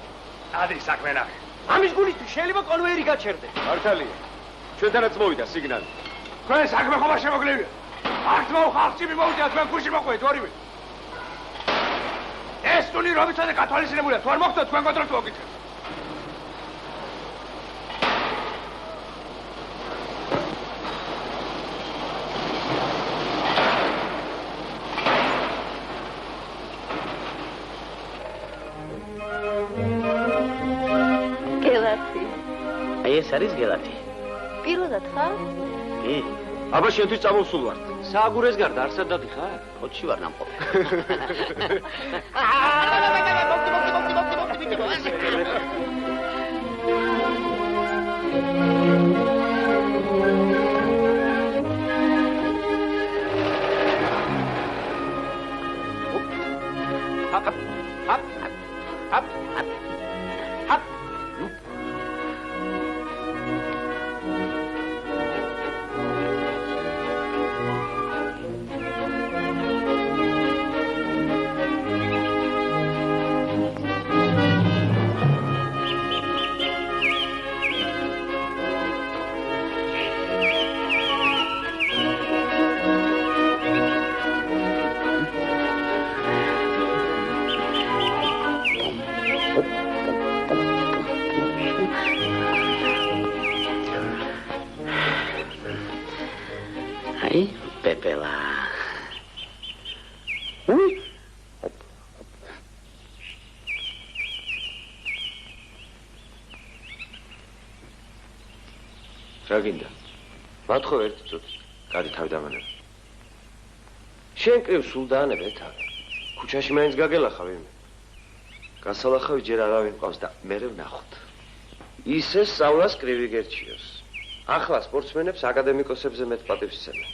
ადი საქმე ნახე. ამის გულისთვის შეიძლება კონვეიერი გაჩერდე. მართალია. ჩვენთანაც მოვიდა სიგნალი. თქვენ საქმე ხომ არ შემოგლევია? აქ მოხალხი მიმოვიდა თქვენ გუში მოყვეთ ორივე. ეს ტუნი რომიცადე გათვალისწინებულია, თუ არ მოხდეთ თქვენ კონტროლს მოგიწევთ. გელათი არის გელათი. პირველად ხარ? კი. აბა შენთვის წამოვსულ ვარ. სააგურეს გარდა არსად დადიხარ? ხოჩი ვარ ნამყოფი. რა გინდა? მათხოვ ერთ წუთს. გადი თავი დამანებ. შენ კრივ სულ დაანებეთ. ქუჩაში მაინც გაგელახავ იმე. გასალახავი ჯერ არავინ ყავს და მე ვნახოთ. ისე სწავლას კრივი გერჩიოს. ახლა სპორტსმენებს აკადემიკოსებზე მეტ პატივს სცემენ.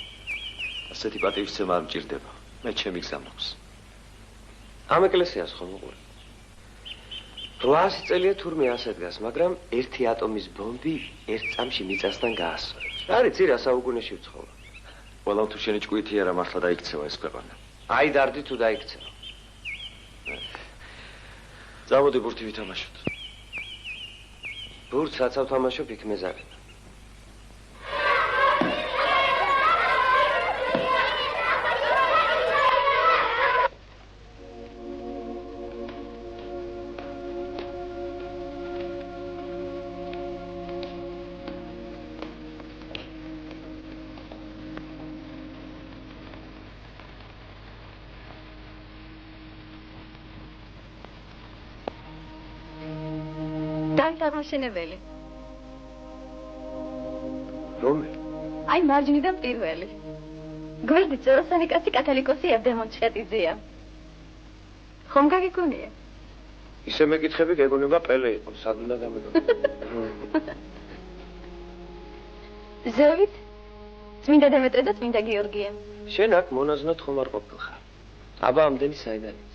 ასეთი პატივისცემა არ მჭირდება. მე ჩემი გზა მაქვს. ამ ეკლესიას ხომ უყურე? 800 წელია თურმე ასე დგას, მაგრამ ერთი ატომის ბომბი ერთ წამში მიწასთან გაასწორებს. არის ძირა საუკუნეში ვცხოვრობ. ყველა თუ შენი ჭკუითი არა მართლა დაიქცევა ეს ქვეყანა. აი დარდი თუ დაიქცევა. წამოდი ბურთი ვითამაშოთ. ბურთს საცავ თამაშობ იქ მეზარენა. აღმაშენებელი. რომელი? აი მარჯვნიდან პირველი. გვერდით წოროსანი კაცი კათოლიკოსი ევდემონ ჩხეტიძეა. ხომ გაგიგონია? ისე მეკითხები გეგონება პელე იყო, სად უნდა გამეგონა? ზევით წმინდა დემეტრე და წმინდა გიორგია. შენ აქ მონაზვნად ხომ არ ყოფილხარ? აბა ამდენი საიდან იცი?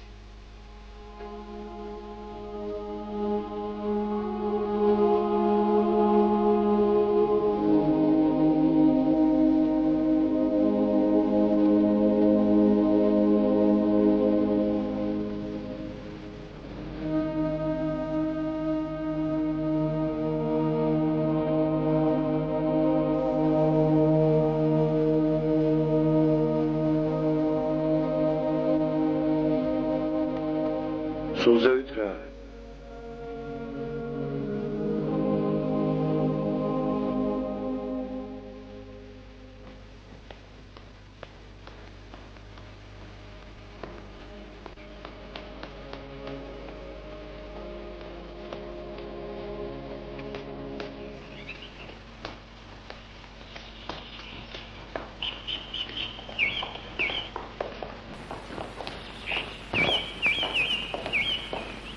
სულზევით რა?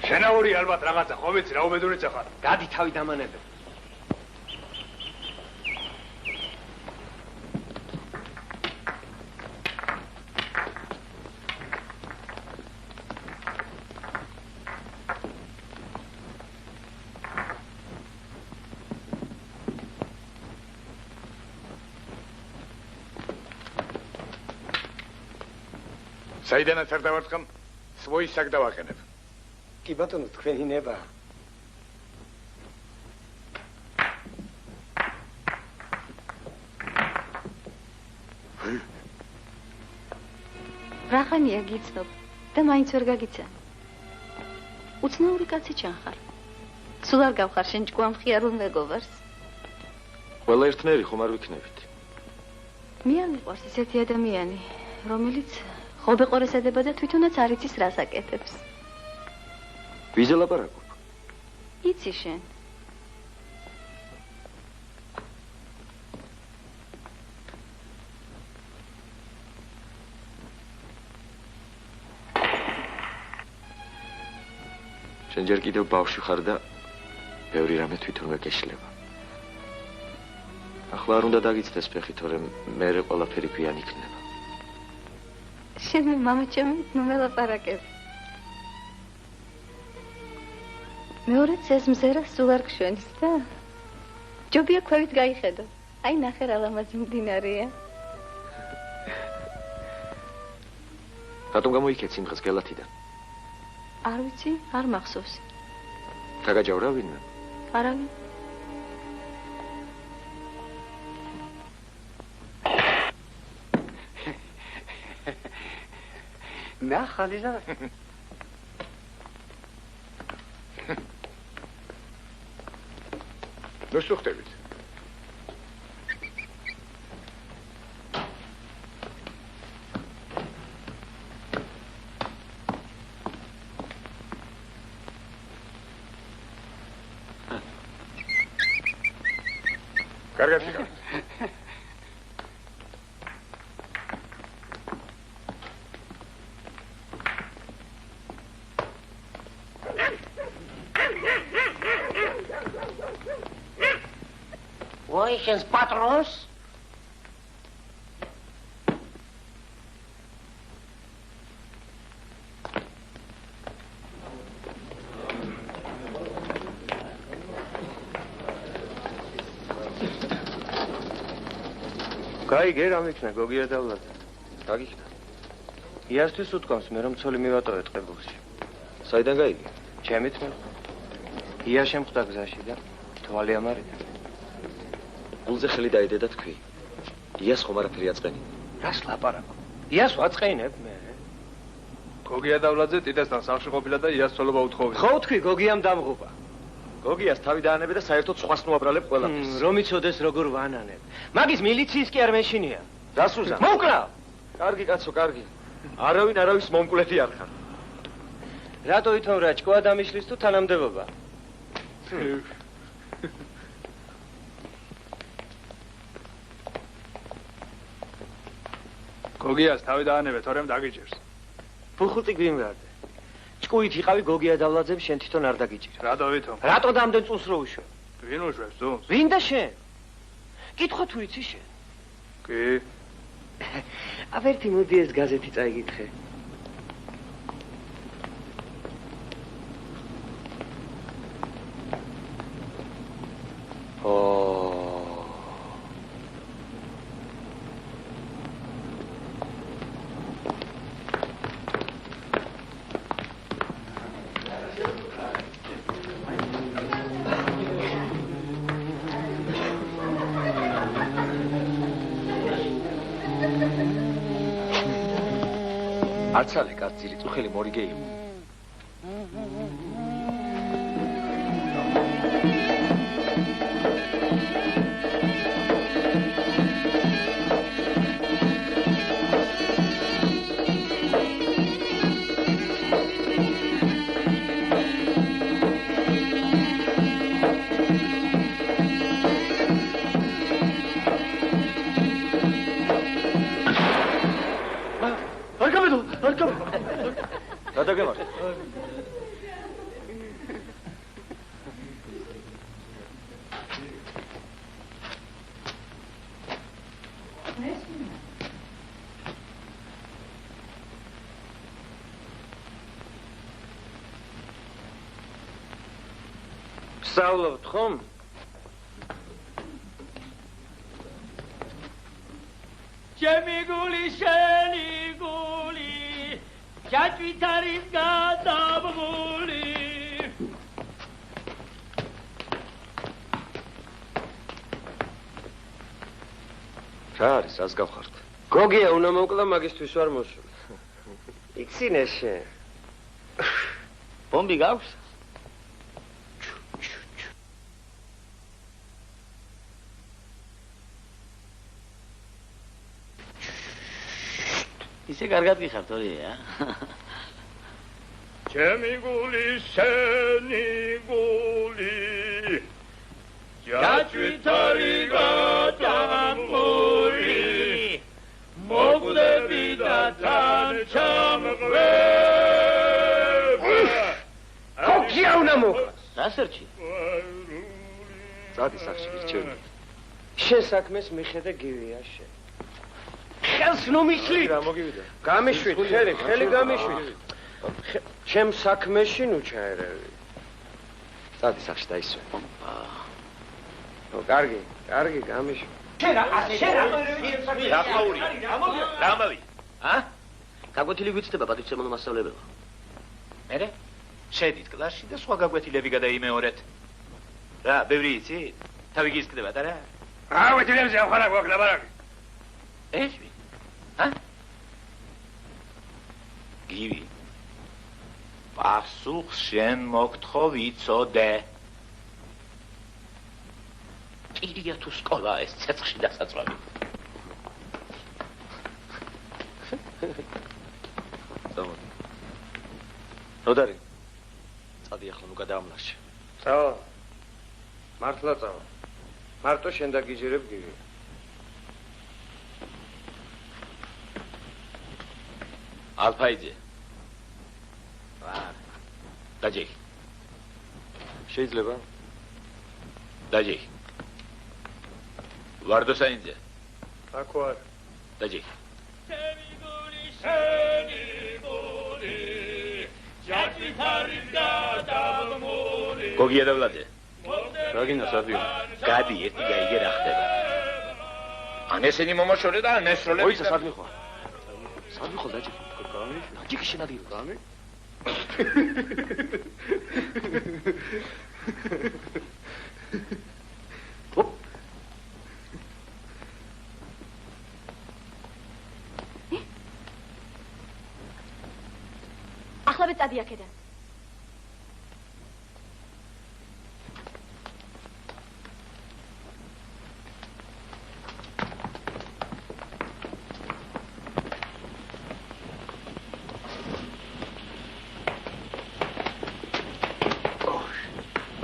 შენაური ალბათ რაღაცა ხო ვიცი რა უბედურიც ახარ. გადი თავი დამანებე. საიდანაც არ დავარცხამ, სვოისაკ დავაყენებ. კი ბატონო, თქვენი ნება. რახანია გიცნობ და მაინც ვერ გაგიცან. უცნაური კაცი ჩანხარ. სულ არ გავხარ შენ ჭკუა მხიარულ მეგობარს. ყველა ერთნაირი ხომ არ ვიქნებით. მე არ მიყვარს ისეთი ადამიანი, რომელიც ხობეყორეს ედება და თვითონაც არ იცის რას აკეთებს. ვიზე ლაპარაკობ? იცი შენ. შენ ჯერ კიდევ ბავშვი ხარ და ბევრი რამე თვითონ გეკეშლება. ახლა არ უნდა დაგიცდეს ფეხი, თორემ მერე ყველაფერი გვიან იქნება. შენ მამაჩემი ნუ მელაპარაკებ. მეორეც ეს მზერა სულ არ გშვენის და ჯობია ქვევით გაიხედო. აი ნახე რა ლამაზი მდინარეა. რატომ გამოიქეც იმ დღეს გელათიდან? არ ვიცი, არ მახსოვს. დაგაჯავრა ვინმე? არავინ. ნახალი რა. ნუ შევხვდებით. კარგად შეგა. Oișens patros? გაიგე რა მიქნა გოგია დავლაძე. გაგიქნა. იასთვის უთქვამს მე რომ ცოლი მივატოვეთ ყებულში. საიდან გაიგე? ჩემით მე. ია შემხვდა გზაში და თვალი ამარიდა. გულზე ხელი დაიდე და თქვი. იას ხომ არაფერი აწყენი. რას ლაპარაკო? იას ვაწყენებ მე. გოგია დავლაძე ტიტესთან სახლში ყოფილა და იას ცოლობა უთხოვდა. ხო თქვი გოგიამ დამღუპა. გოგიას თავი დაანებე და საერთოდ სხვას ნუაბრალებ ყველაფერს. რომ იცოდეს როგორ ვანანებ. მაგის მილიციის კი არ მეშინია. რას უზარ? მოკლა! კარგი კაცო, კარგი. არავინ არავის მომკვლეთი არ ხარ. რატო ვითომ რა ჭკვა დამიშლის თუ თანამდებობა? გოგიას თავი დაანებე, თორემ დაგიჭირს. ფუხუტი გვიმგარდე. ჭკუით იყავი გოგია დავლაძემ შენ თვითონ არ დაგიჭირა. რატო ვითომ? რატო დამდენ წუნს რო უშვე? ვინ უშვებს წუნს? ვინ და შენ? კითხვა თუ იცი შენ? კი. აბერტი მოდი ეს გაზეთი წაიგითხე. არცალე კაცილი წუხელი მორიგე იყო. დაგემართ. სწავლობთ ხომ? ჩემი გული შენი გული ჯაჭვით არის გადაბღული. რა არის, რას გავხართ? გოგია უნდა მოკლა მაგისთვის ვარ მოსული. იცინე შენ. ბომბი გაქვს? ისე კარგად გიხართ ორია. ჩემი გული შენი გული ჯაჭვით არის გადაბღული. მოგვდები და თან ჩამღვრებ. გოგია სახლსერჩი. წადი სახში გირჩევდი. შენ საქმეს მიხედე გივია შენ. ხელს ნუ მისლი. რა მოგივიდა? გამიშვით, ხელი გამიშვით. ჩემ საქმეში ნუ ჩაერევი. წადი სახში დაისვე. კარგი, გამიშვით. შენ რა ყაური? რა ამბავი? გაკვეთილი გვიცდება პატივცემულო მასწავლებელო. მერე? შედით კლასში და სხვა გაკვეთილები გადაიმეორეთ. რა, ბევრი იცი? თავი გისკდებათ არა? გაკვეთილებზე ახლა გვაქვს ლაბარაკი. ეს ვინ? გივი. პასუხს შენ მოგთხოვ იცოდე. კიდია თუ სკოლა ეს ცეცხლში დასაწვავი. წავედი. როდარი? წადი ახლა ნუ გადაამლაშე. წავა. მართლა წავა. მარტო შენ დაგიჯერებ გივი. ალფაიძე. დაჯეი. შეიძლება? დაჯეი. ვარდოსაინძე. აქ ვარ. დაჯეი. გოგია და ვლადე. რა გინდა სადიო? გადი ერთი გაიგე რა ხდება. ან ესენი მომაშორე და ან ესროლები. ოიცა სად მიხვალ? სად მიხვალ დაჯი? გამი? დაჯი შენადი გამი? ახლა წადი აქედან.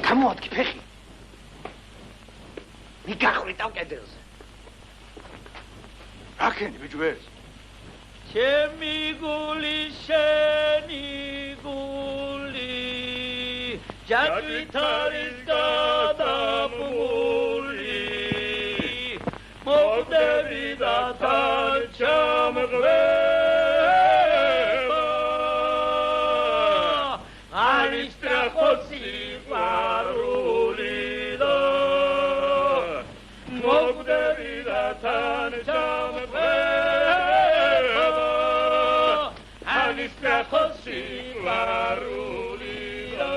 გამოადგი ფეხი. მიგახრიტავ კედელზე. აქენი ბიჭო ეს. ჩემი გული შენი გული ჯაჭვით არის გადამული მოვდები და თან ჩამღვრება არის ტრახოცი პარული და მოვდები და თან Così parolina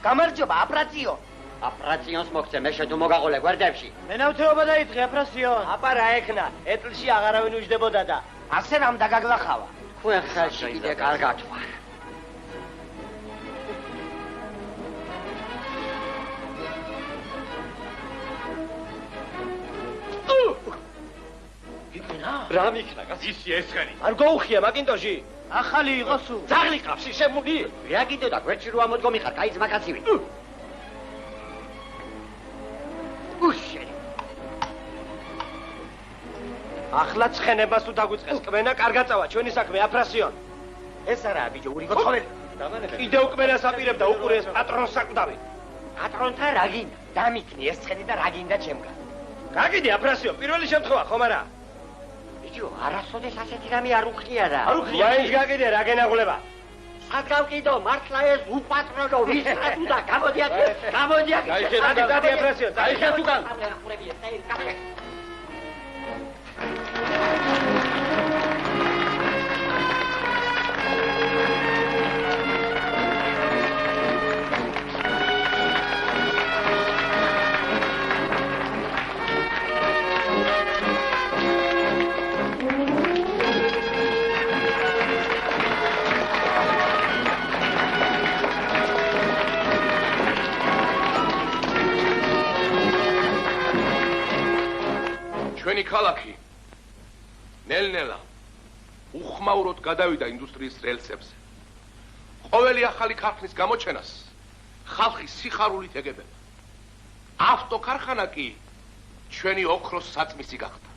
გამარჯობა აპრაციო. აპრაციონს მოგცე, მე შე თუ მოგაყოლე გვერდებში. მენავთეობა დაიწყე აპრაციო. აპა რა ეკნა, ეტლში აღარავინ უჯდებოდა და ასე რამ დაგაგლახავა. თქვენ ხელში კიდე კარგად ვარ. რა მიქნა კაცი? ისი ესხენი. არ გაუხია მაკინტოში? ახალი იყო სულ. ძაღლი ყავს შემული. რა კიდე და გვერდში რო ამოდგომი ხარ, კაი ძმა კაცივი. ახლა ცხენებას თუ დაგვიწყეს კმენა, კარგად წავა, ჩვენი საქმე აფრასიონ. ეს არაა ბიჭო, ურიგო ცხოველი. კიდე უკმენას აპირებდა უყურეს პატრონს საკვდავი. პატრონთან რა გინდა? დამიქნი ეს ცხენი და რა გინდა ჩემგან. გაგიდი აფრასიონ, პირველი შემთხვევა ხომ არა? ბიჭო, არასოდეს ასეთი რამე არ უხდია რა. არ უხდია. მაინც გაგიდე რა გენაღვლება? სად გავკიდო, მართლა ეს უპატრონო ვის ატუდა? გამოდი აქ, გამოდი აქ. დადი აფრასიონ, დაიხეთ უკან. ჩვენი ქალაქი ნელ-ნელა უხმაუროდ გადავიდა ინდუსტრიის რელსებზე. ყოველი ახალი ქარხნის გამოჩენას ხალხი სიხარულით ეგებება. ავტოქარხანა კი ჩვენი ოქროს საწმისი გახდა.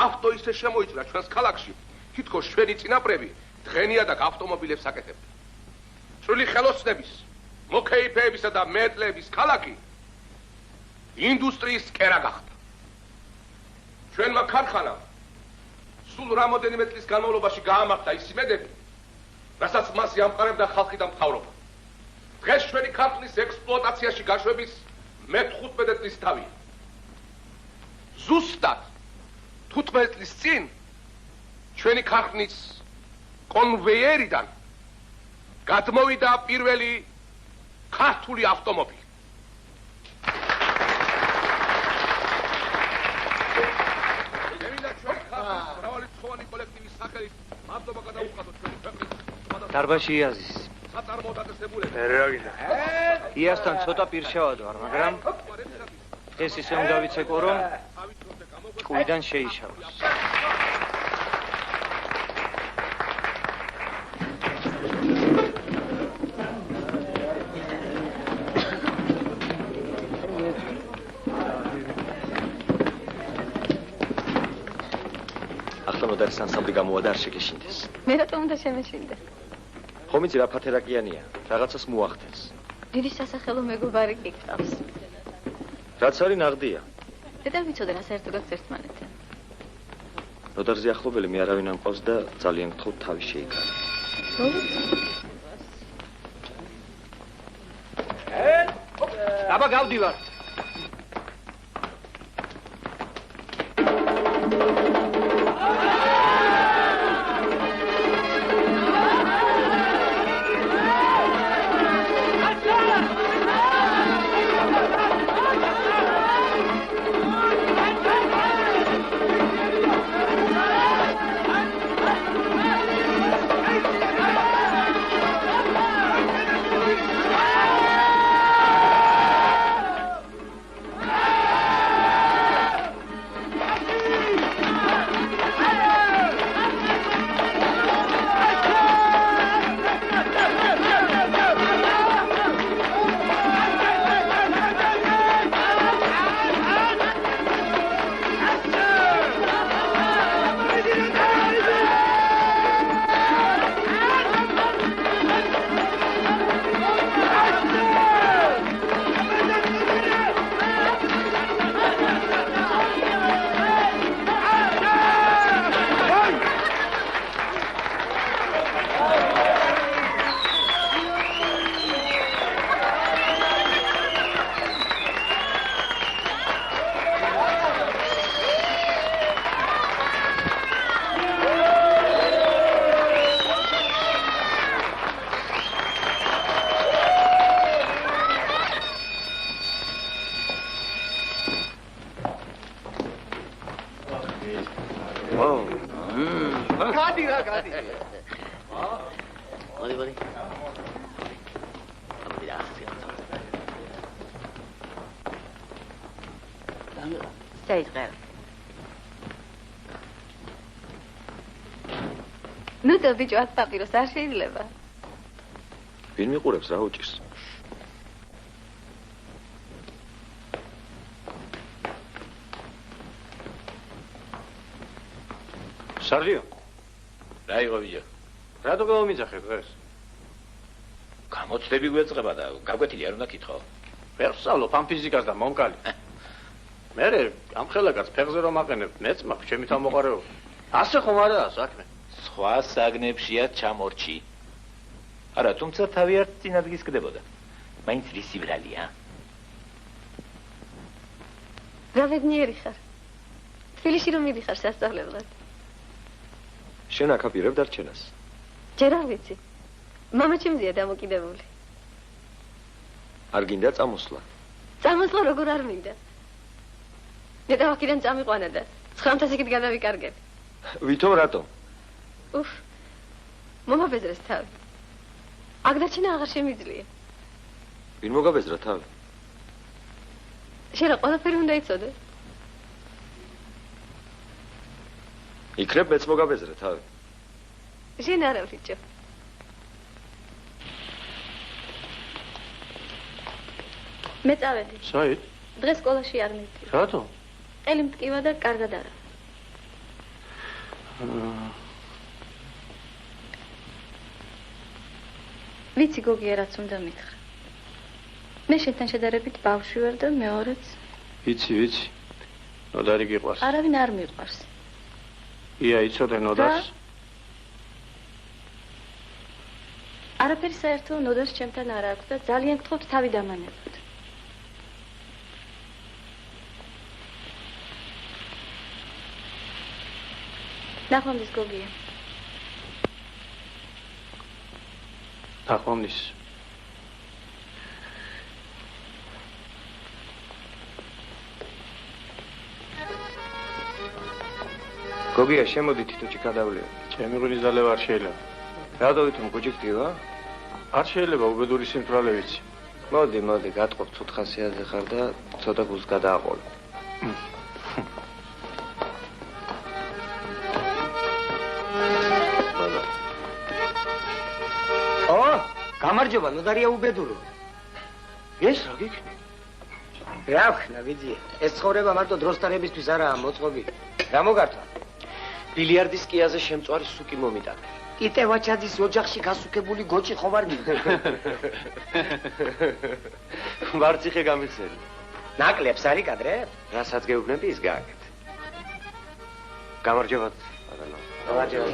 ავტო ისე შემოიჭრა ჩვენს ქალაქში, თითქოს ჩვენი წინაპრები დღენიადაგ ავტომობილებს აკეთებდნენ. სრული ხელოსნების, მოკეიფეებისა და მეტლების ქალაქი ინდუსტრიის კერა გახდა. ჩვენმა ქარხანამ სულ რამოდენიმე წლის განმავლობაში გაამართლა ის იმედები, რასაც მასზე ამყარებდა ხალხი და მთავრობა. დღეს ჩვენი ქარხნის ექსპლუატაციაში გაშვების მე-15 წლის თავია. ზუსტად 15 წლის წინ ჩვენი ქარხნის კონვეიერიდან გადმოვიდა პირველი ქართული ავტომობილი. დარბაში იაზის. რა გინდა? იასთან ცოტა პირშევა ვარ, მაგრამ ეს ისე უნდა ვიცეკო, რომ ჭკუიდან შეიშალოს. და ეს ანსამბლი გამოვიდა არ შეგეშინდეს. მე რატომ უნდა შემეშინდე? ხომ იცი რა ფათერაკიანია, რაღაცას მოახდენს. დიდი სასახელო მეგობარი გიქრავს. რაც არის ნაღდია. დედა ვიცოდე რა საერთოდ აქვს ერთმანეთთან. ნოდარზე ახლობელი მე არავინ არ მყავს და ძალიან გთხოვ თავი შეიკარე. აბა გავდივარ. ბიჭო, ათ პაპიროს არ შეიძლება. ვინ მიყურებს რა უჭირს? სარლიო. რა იყო ბიჭო? რატო გამომიძახე დღეს? გამოცდები გვეწყება და გაგვეთილი არ უნდა კითხო. ვერ ვსწავლობ ამ ფიზიკას და მომკალი. მერე ამ ხელაკაც ფეხზე რომ აყენებ, მეც მაქვს ჩემი თავმოყარეობა. ასე ხომ არაა საქმე? სხვა საგნებშია ჩამორჩი. არა, თუმცა თავი არ წინადგის კდებოდა. მაინც რისი ბრალია? რა ბედნიერი ხარ. თბილისში რომ მიდიხარ სასწავლებლად. შენ აკაპირებ დარჩენას. ჯერ არ ვიცი. მამა ჩემზეა დამოკიდებული. არ გინდა წამოსვლა? წამოსვლა როგორ არ მინდა. მე დავაკიდან წამიყვანა და 9-ს იქით გადავიკარგებ. ვითომ რატომ? უფ. მომაბეზრეს თავი. აგდარჩენა აღარ შემიძლია. ვინ მოგაბეზრა თავი? შენ რა ყველაფერი უნდა იცოდე? იქნებ მეც მოგაბეზრა თავი. შენ არა ბიჭო. მე წავედი. საით? დღეს სკოლაში არ მივიდი. რატო? ყელი მტკივა და კარგად არა. ვიცი გოგია რაც უნდა მითხრა. მე შენთან შედარებით ბავშვი ვარ და მეორეც. ვიცი. ნოდარი გიყვარს. არავინ არ მიყვარს. ია იცოდე ნოდარს? არაფერი საერთო ნოდარს ჩემთან არ აქვს და ძალიან გთხოვთ თავი დამანებოთ. ნახვამდის გოგია. ნახვამდის. გოგია, შემოდი თვითონში გადავლეო. ჩემი ღვინის დალევა არ შეიძლება. რატო ვითომ გუჭი ხდივა? არ შეიძლება უბედური სიმთვრალე ვიცი. მოდი, გატყობ ცუთ ხასიათზე ხარ და ცოტა გულს გადააყოლე. გამარჯობა, ნოდარია უბედურო. ეს რა გიქნი? რა ვქნა, ვიცი. ეს ცხოვრება მარტო დროსტანებისთვის არაა მოწყობილი. რა მოგართვა? ბილიარდის კიაზე შემწვარი სუკი მომიტანე. იტევაჩაძის ოჯახში გასუქებული გოჭი ხო ვარ გინდა? ვარციხე გამიხსენი. ნაკლებს არის კადრე? რასაც გეუბნები ის გააკეთე. გამარჯობა. გამარჯობა.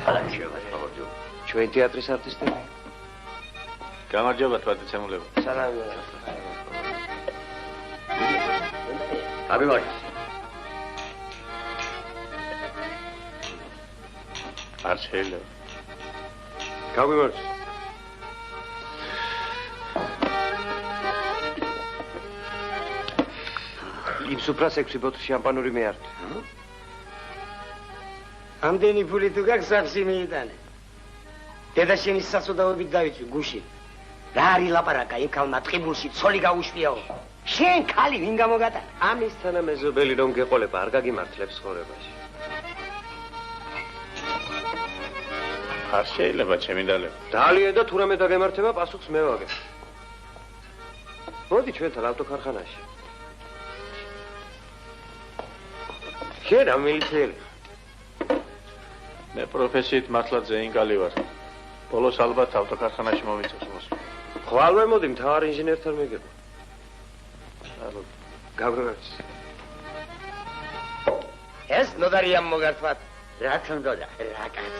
ჩვენ თეატრის არტისტები. გამარჯობა პატიცემულება. სალამი. აბიმარი. არ შეიძლება. გავიმარჯ. იმ სუფრას 6 ბოთლი შამპანური მეარტე. ამდენი ფული თუ გაქვს სახში მიიტანე. დედა შენის სასოდაობით დავიცვი გუში. რა არის ლაპარაკა იმ ქალმა ტყიბულში ცოლი გაუშვიაო. შენ ქალი ვინ გამოგატანა? ამის თანამეზობელი რომ გეყოლება არ გაგიმართლებს ცხოვრებაში. არ შეიძლება ჩემი დალევა. დალია და თუ რამე დაგემართება პასუხს მე ვაგებ. მოდი ჩვენთან ავტოქარხანაში. შენ რა მილიციელი? მე პროფესიით მართლა ზეინგალი ვარ. ბოლოს ალბათ ავტოქარხანაში მომიწევს მოსვლა. ხვალვე მოდი მთავარ ინჟინერთან მიგება. გავრევებს. ეს ნოდარიამ მოგართვათ. რა თქონდა, რა კაც.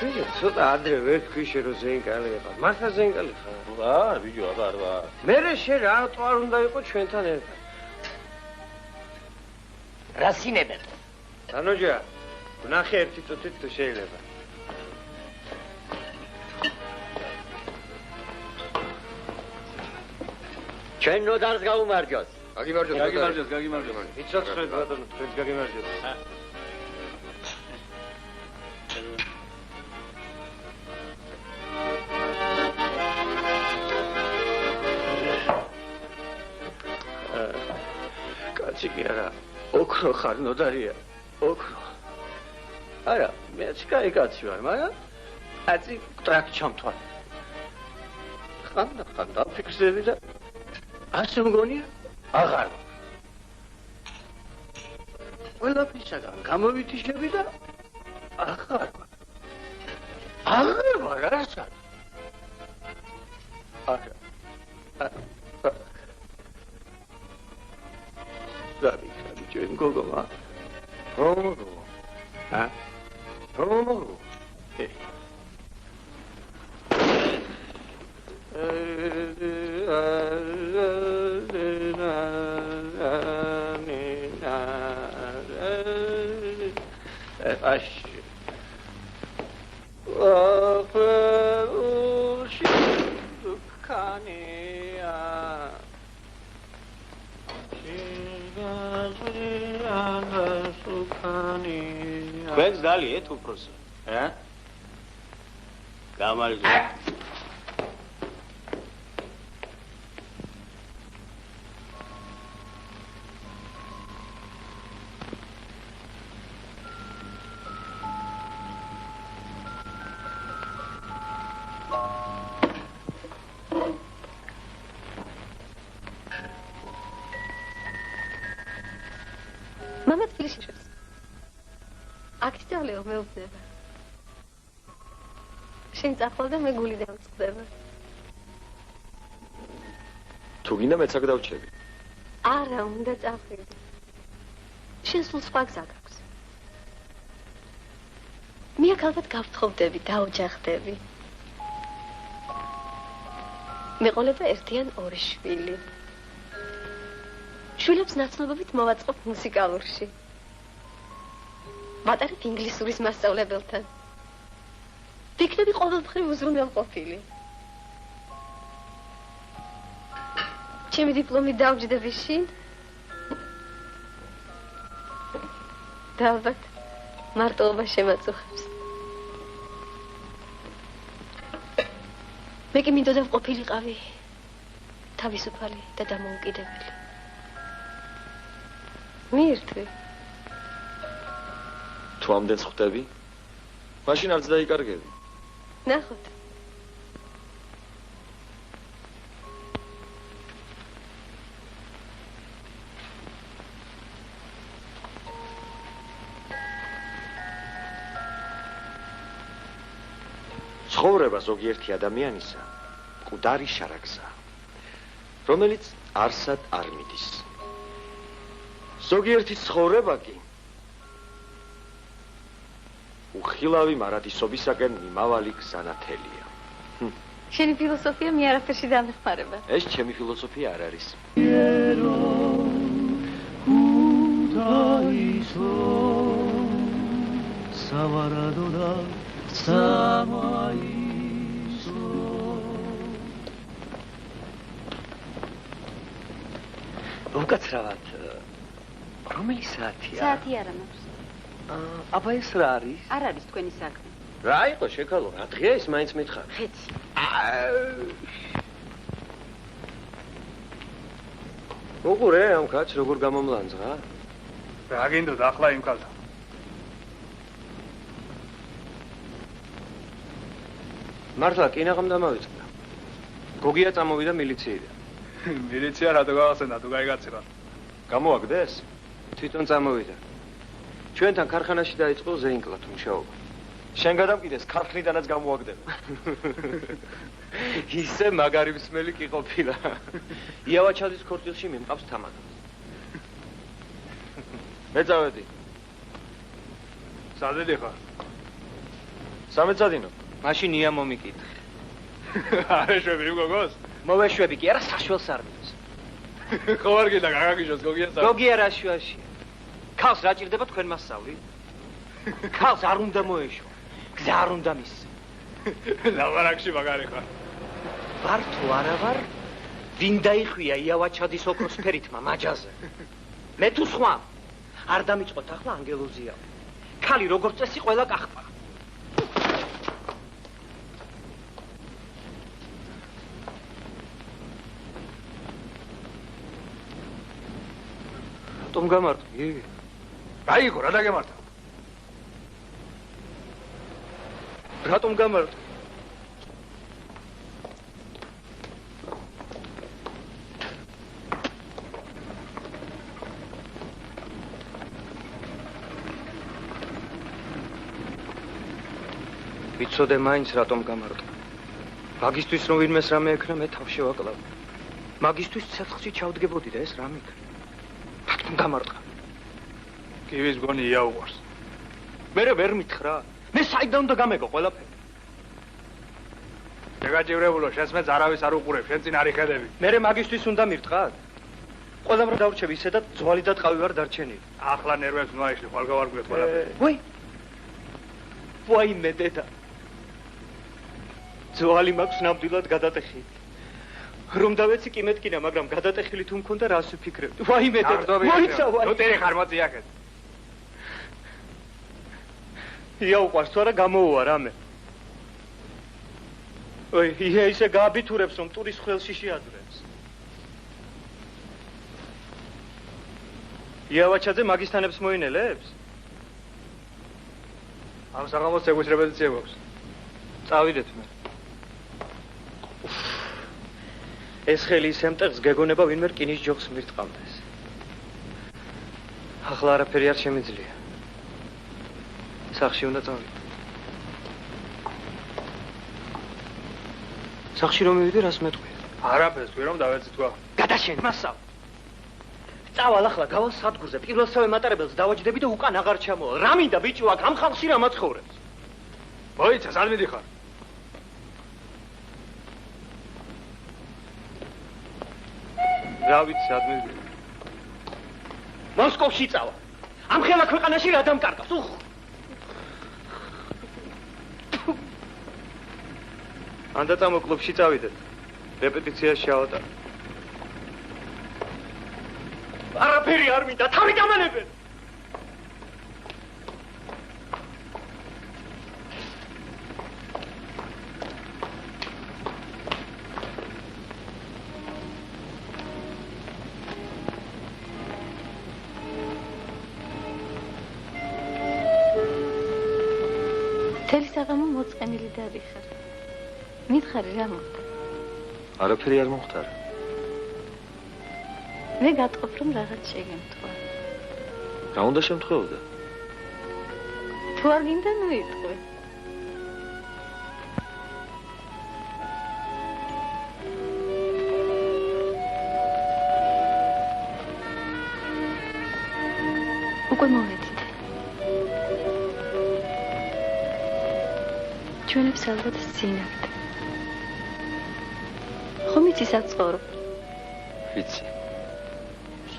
ბიჭო, ცოტა ადრე ვერ თქვი შე რომ ზეინგალი ხარ. მართლა ზეინგალი ხარ? ვარ, ბიჭო, აბარ ვარ. მერე შე რატო არ უნდა იყო ჩვენთან ერთად? რა სინებენ? დანოჯა, ვნახე ერთი წუთით თუ შეიძლება. ჩვენ ნოდარს გაუმარჯოს. გაგიმარჯოს. იცოცხლეთ ბატონო, თქვენც გაგიმარჯოს. კაცი კი არა, ოქრო ხარ ნოდარია, ოქრო. არა, მეც კაი კაცი ვარ, მაგრამ კაცი ტრაქ ჩამთვალ. ხანდახან დაფიქსები და ასე მგონია აღარ ვარ. ყველაფრისაგან გამოვიტიშები და აღარ ვარ. აღარ ვარ, რასად? არა. დავიქრები ჩვენ გოგომა. რომო? ჰა? რომო? Queens dali, tu prosi. Gamal. Mama tbilisi. Aktivle ողმეუბნება. შენ წახვალ და მე გული დავწყდება. თუ გინდა მეც აქ დავჩები. არა, უნდა წახვიდე. შენ სულ სხვა გზა გაქვს. მე აქ ალბათ გავთხოვდები, დაოჯახდები. მეყოლება ერთიან ორი შვილი. შვილებს ნაცნობობით მოვაწყობ მუსიკალურში. ვატარებ ინგლისურის მასწავლებელთან. ვიქნები ყოველდღიური უზრუნველყოფილი. ჩემი დიპლომი დავჯდები შინ. და ალბათ მარტოობა შემაწუხებს. მე კი მინდოდა ვყოფილიყავი თავისუფალი და დამოუკიდებელი. მირთვი. თუ ამდენს ხვდები, მაშინ არც დაიკარგები. ნახოთ. ცხოვრება ზოგიერთი ადამიანისა მკვდარი შარაგზაა, რომელიც არსად არ მიდის. ზოგიერთი ცხოვრება კი უხილავი მარადისობისაკენ მიმავალი გზანათელია. შენი ფილოსოფია მე არაფერში დამეხმარება. ეს ჩემი ფილოსოფია არ არის. უკაცრავად რომელი საათია? საათი არა მაქვს. აბა ეს რა არის? არ არის თქვენი საქმე. რა იყო შეკალო? რა დღეა ის მაინც მითხარ? ხეცი. უყურე ამ კაცს როგორ გამომლანძღა? რა გინდოდა ახლა იმ კაცს? მართლა კინაღამ დამავიწყდა. გოგია წამოვიდა მილიციიდან. მილიცია რატო გავახსენდა თუ გაიგაცება? გამოაგდეს? თვითონ წამოვიდა. ჩვენთან ქარხანაში დაიწყო ზეინკლად მუშაობა. შენ გადამკიდეს ქარხნიდანაც გამოაგდება. ისე მაგარი მსმელი კი ყოფილა. იავაჩაძის ქორწილში მიმყავს თამაგა. მე წავედი. სადედი ხარ? სამეცადინო. მაშინ ია მომიკითხე. არა შვები გოგოს? მოვეშვები კი არა საშველს არ მინს. ხო არ გინდა გაგაგიშოს გოგიას? გოგია რა შუაშია. ქალს რა ჭირდება თქვენ მასწავლი? ქალს არ უნდა მოეშვა. გზა არ უნდა მისცე. ლაბარაკში მაგარი ხარ. ვარ თუ არა ვარ? ვინ დაიხვია იავაჩადის ოქროსფერითმა მაჯაზე? მე თუ სხვა არ დამიწყოთ ახლა ანგელოზია. ქალი როგორც წესი ყველა კახპარა. რატომ გამარტყი? გაიგო, რა დაგემართა? რატომ გამარტყი? ვიცოდე მაინც რატომ გამარჯვე. მაგისთვის რომ ვინმეს რამე ეკრა მე თავში ვაკლავ. მაგისთვის ცეცხლში ჩავდგებოდი და ეს რამე ეკრა. რატომ გამარჯვე? კივის გონი იაუყვარს. მე ვერ მითხრა. მე საიდან უნდა გამეგო ყველაფერი? შეგაჭირებულო, შენს მეც არავის არ უყურებ, შენ წინ არ იხედები. მე მაგისთვის უნდა მირთყათ? ყველამ რა დავრჩები ისე და ძვალი და ტყავი ვარ დარჩენილი. ახლა ნერვებს ნუაიშლი, ხვალ გავარკვიოთ ყველაფერი. ვაი. ვაიმე დედა. ძვალი მაქვს ნამდვილად გადატეხილი. რომ დავეცი კი მეთქინა, მაგრამ გადატეხილი თუ მქონდა რას ვიფიქრებდი? ვაიმე დედა. მოიცა ვაი. ნუ ტერი ხარ მოწიახეთ. იაუყვარს თუ არა გამოუვა რამე. ой, ია ისე გააბიტურებს რომ ტურის ხელში შეაძრებს. იავაჩაძე მაგისტანებს მოინელებს? ამ საღამოს ეგუჩრებედი წიებობს. წავიდეთ მე. ეს ხელი ისე მტեղს გეგონება ვინმე რკინის ჯოხს მირტყამდეს. ახლა არაფერი არ შემიძლია. სახში უნდა წავიდე. სახში რომ მივიდე რას მეტყვია? არაფერს თქვი რომ დავეცი თქვა. გადაშენ მასავ. წავალ ახლა გავალ სადგურზე. პირველსავე მატარებელს დავაჯდები და უკან აღარ ჩამოვალ. რა მინდა ბიჭო აქ ამ ხალხში რა მაცხოვრებს? მოიცა, სად მიდიხარ? რა ვიცი, სად მივიდე? მოსკოვში წავალ. ამ ხელა ქვეყანაში რა დამკარგავს? უხ. ანდა წამო კლუბში წავიდეთ. რეპეტიციაში ჩავატარ. არაფერი არ მინდა, თავი დამანებენ. თელი საღამო მოწყენილი დადიხარ. მითხარი რა მოხდა? არაფერი არ მოხდა. მე გატყობ რომ რაღაც შეგემთხვა. რა უნდა შემთხვეოდა? თუ არ გინდა ნუ იტყვი. უკვე მოვედით. ჩვენებს ალბათ სცინავთ. ხომ იცი საცხოვრებ? ვიცი.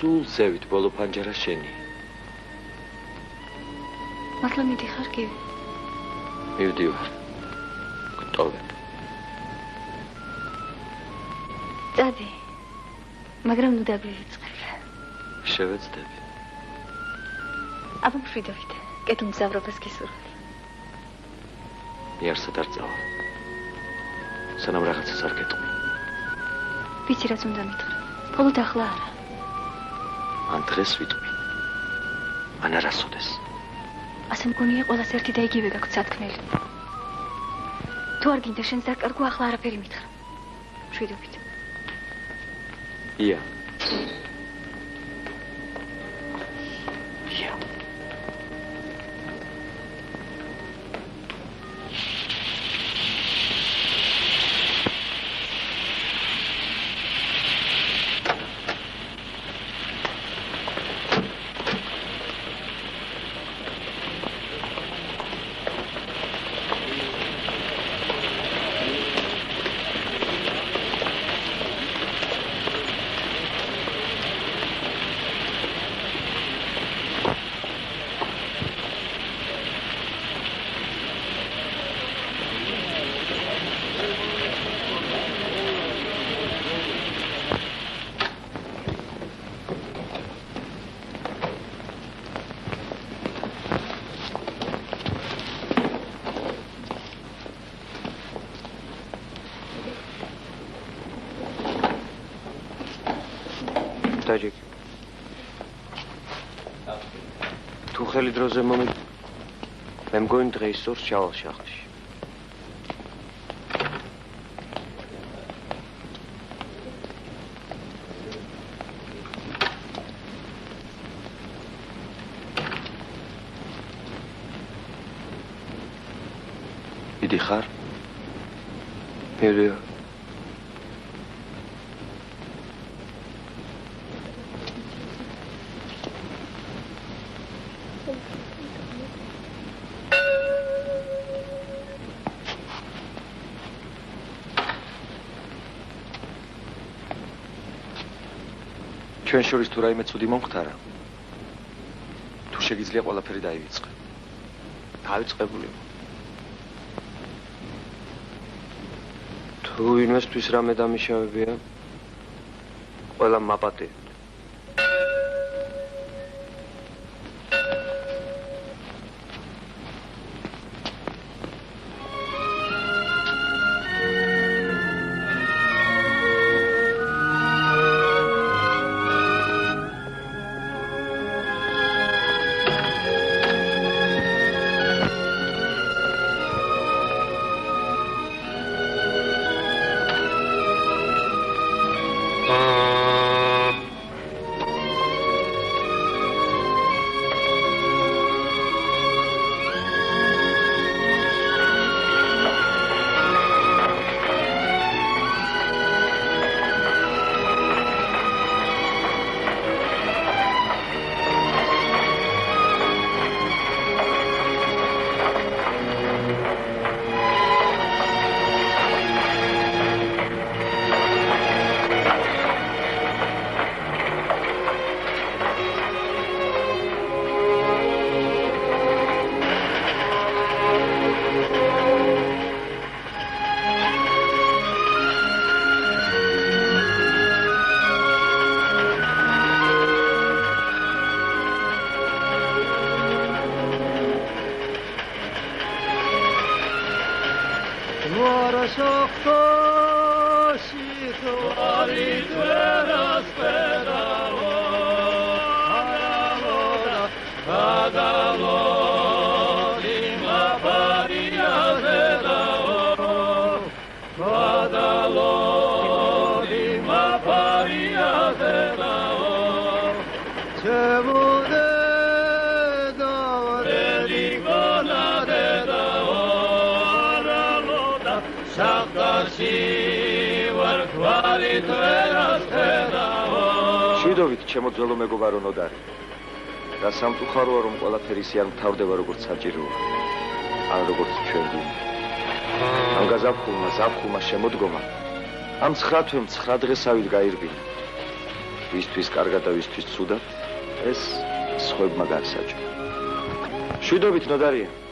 სულ ზევით ბოლო ფანჯარა შენი. მართლა მიდიხარ კივი? მივდივარ. გტოვებ. წადი. მაგრამ ნუ დაგვივიწყებ. შევეცდები. აბა მშვიდობით. კეთილ მგზავრობას გისურვებ. იარსად არ წავალ. სანამ რაღაცას არ გეტყვი. ვიცი რაც უნდა მითხრა. მხოლოდ ახლა არა. ან დღეს ვიტყვი. ან არასოდეს. ასე მგონია ყველას ერთი და იგივე გაქვთ სათქმელი. თუ არ გინდა შენს დაკარგვა ახლა არაფერი მითხრა. მშვიდობით. ია. ია. დაჯიკ. თუ ხელი დროზე მომი მე მგონი დღეს სურს ჩავალ შახში. დიდი ხარ? მერეა. ჩვენ შორის თუ რაიმე ცუდი მომხდარა, თუ შეგიძლია ყველაფერი დაივიწყე. დავიწყებული. თუ ვინმესთვის რამე დამიშავებია, ყველა მაპატიეთ. შვიდობით ჩემო ძველო მეგობარო ნოდარი და სამწუხაროა რომ ყველაფერი ისე არ მთავრდება როგორც საჭიროა ან როგორც ჩვენ გვინდა ამ გაზაფხულმა შემოდგომა ამ 9 თვემ 9 დღესავით გაირბინა ვისთვის კარგად და ვისთვის ცუდად ეს სხვებმა განსაჯა შვიდობით ნოდარია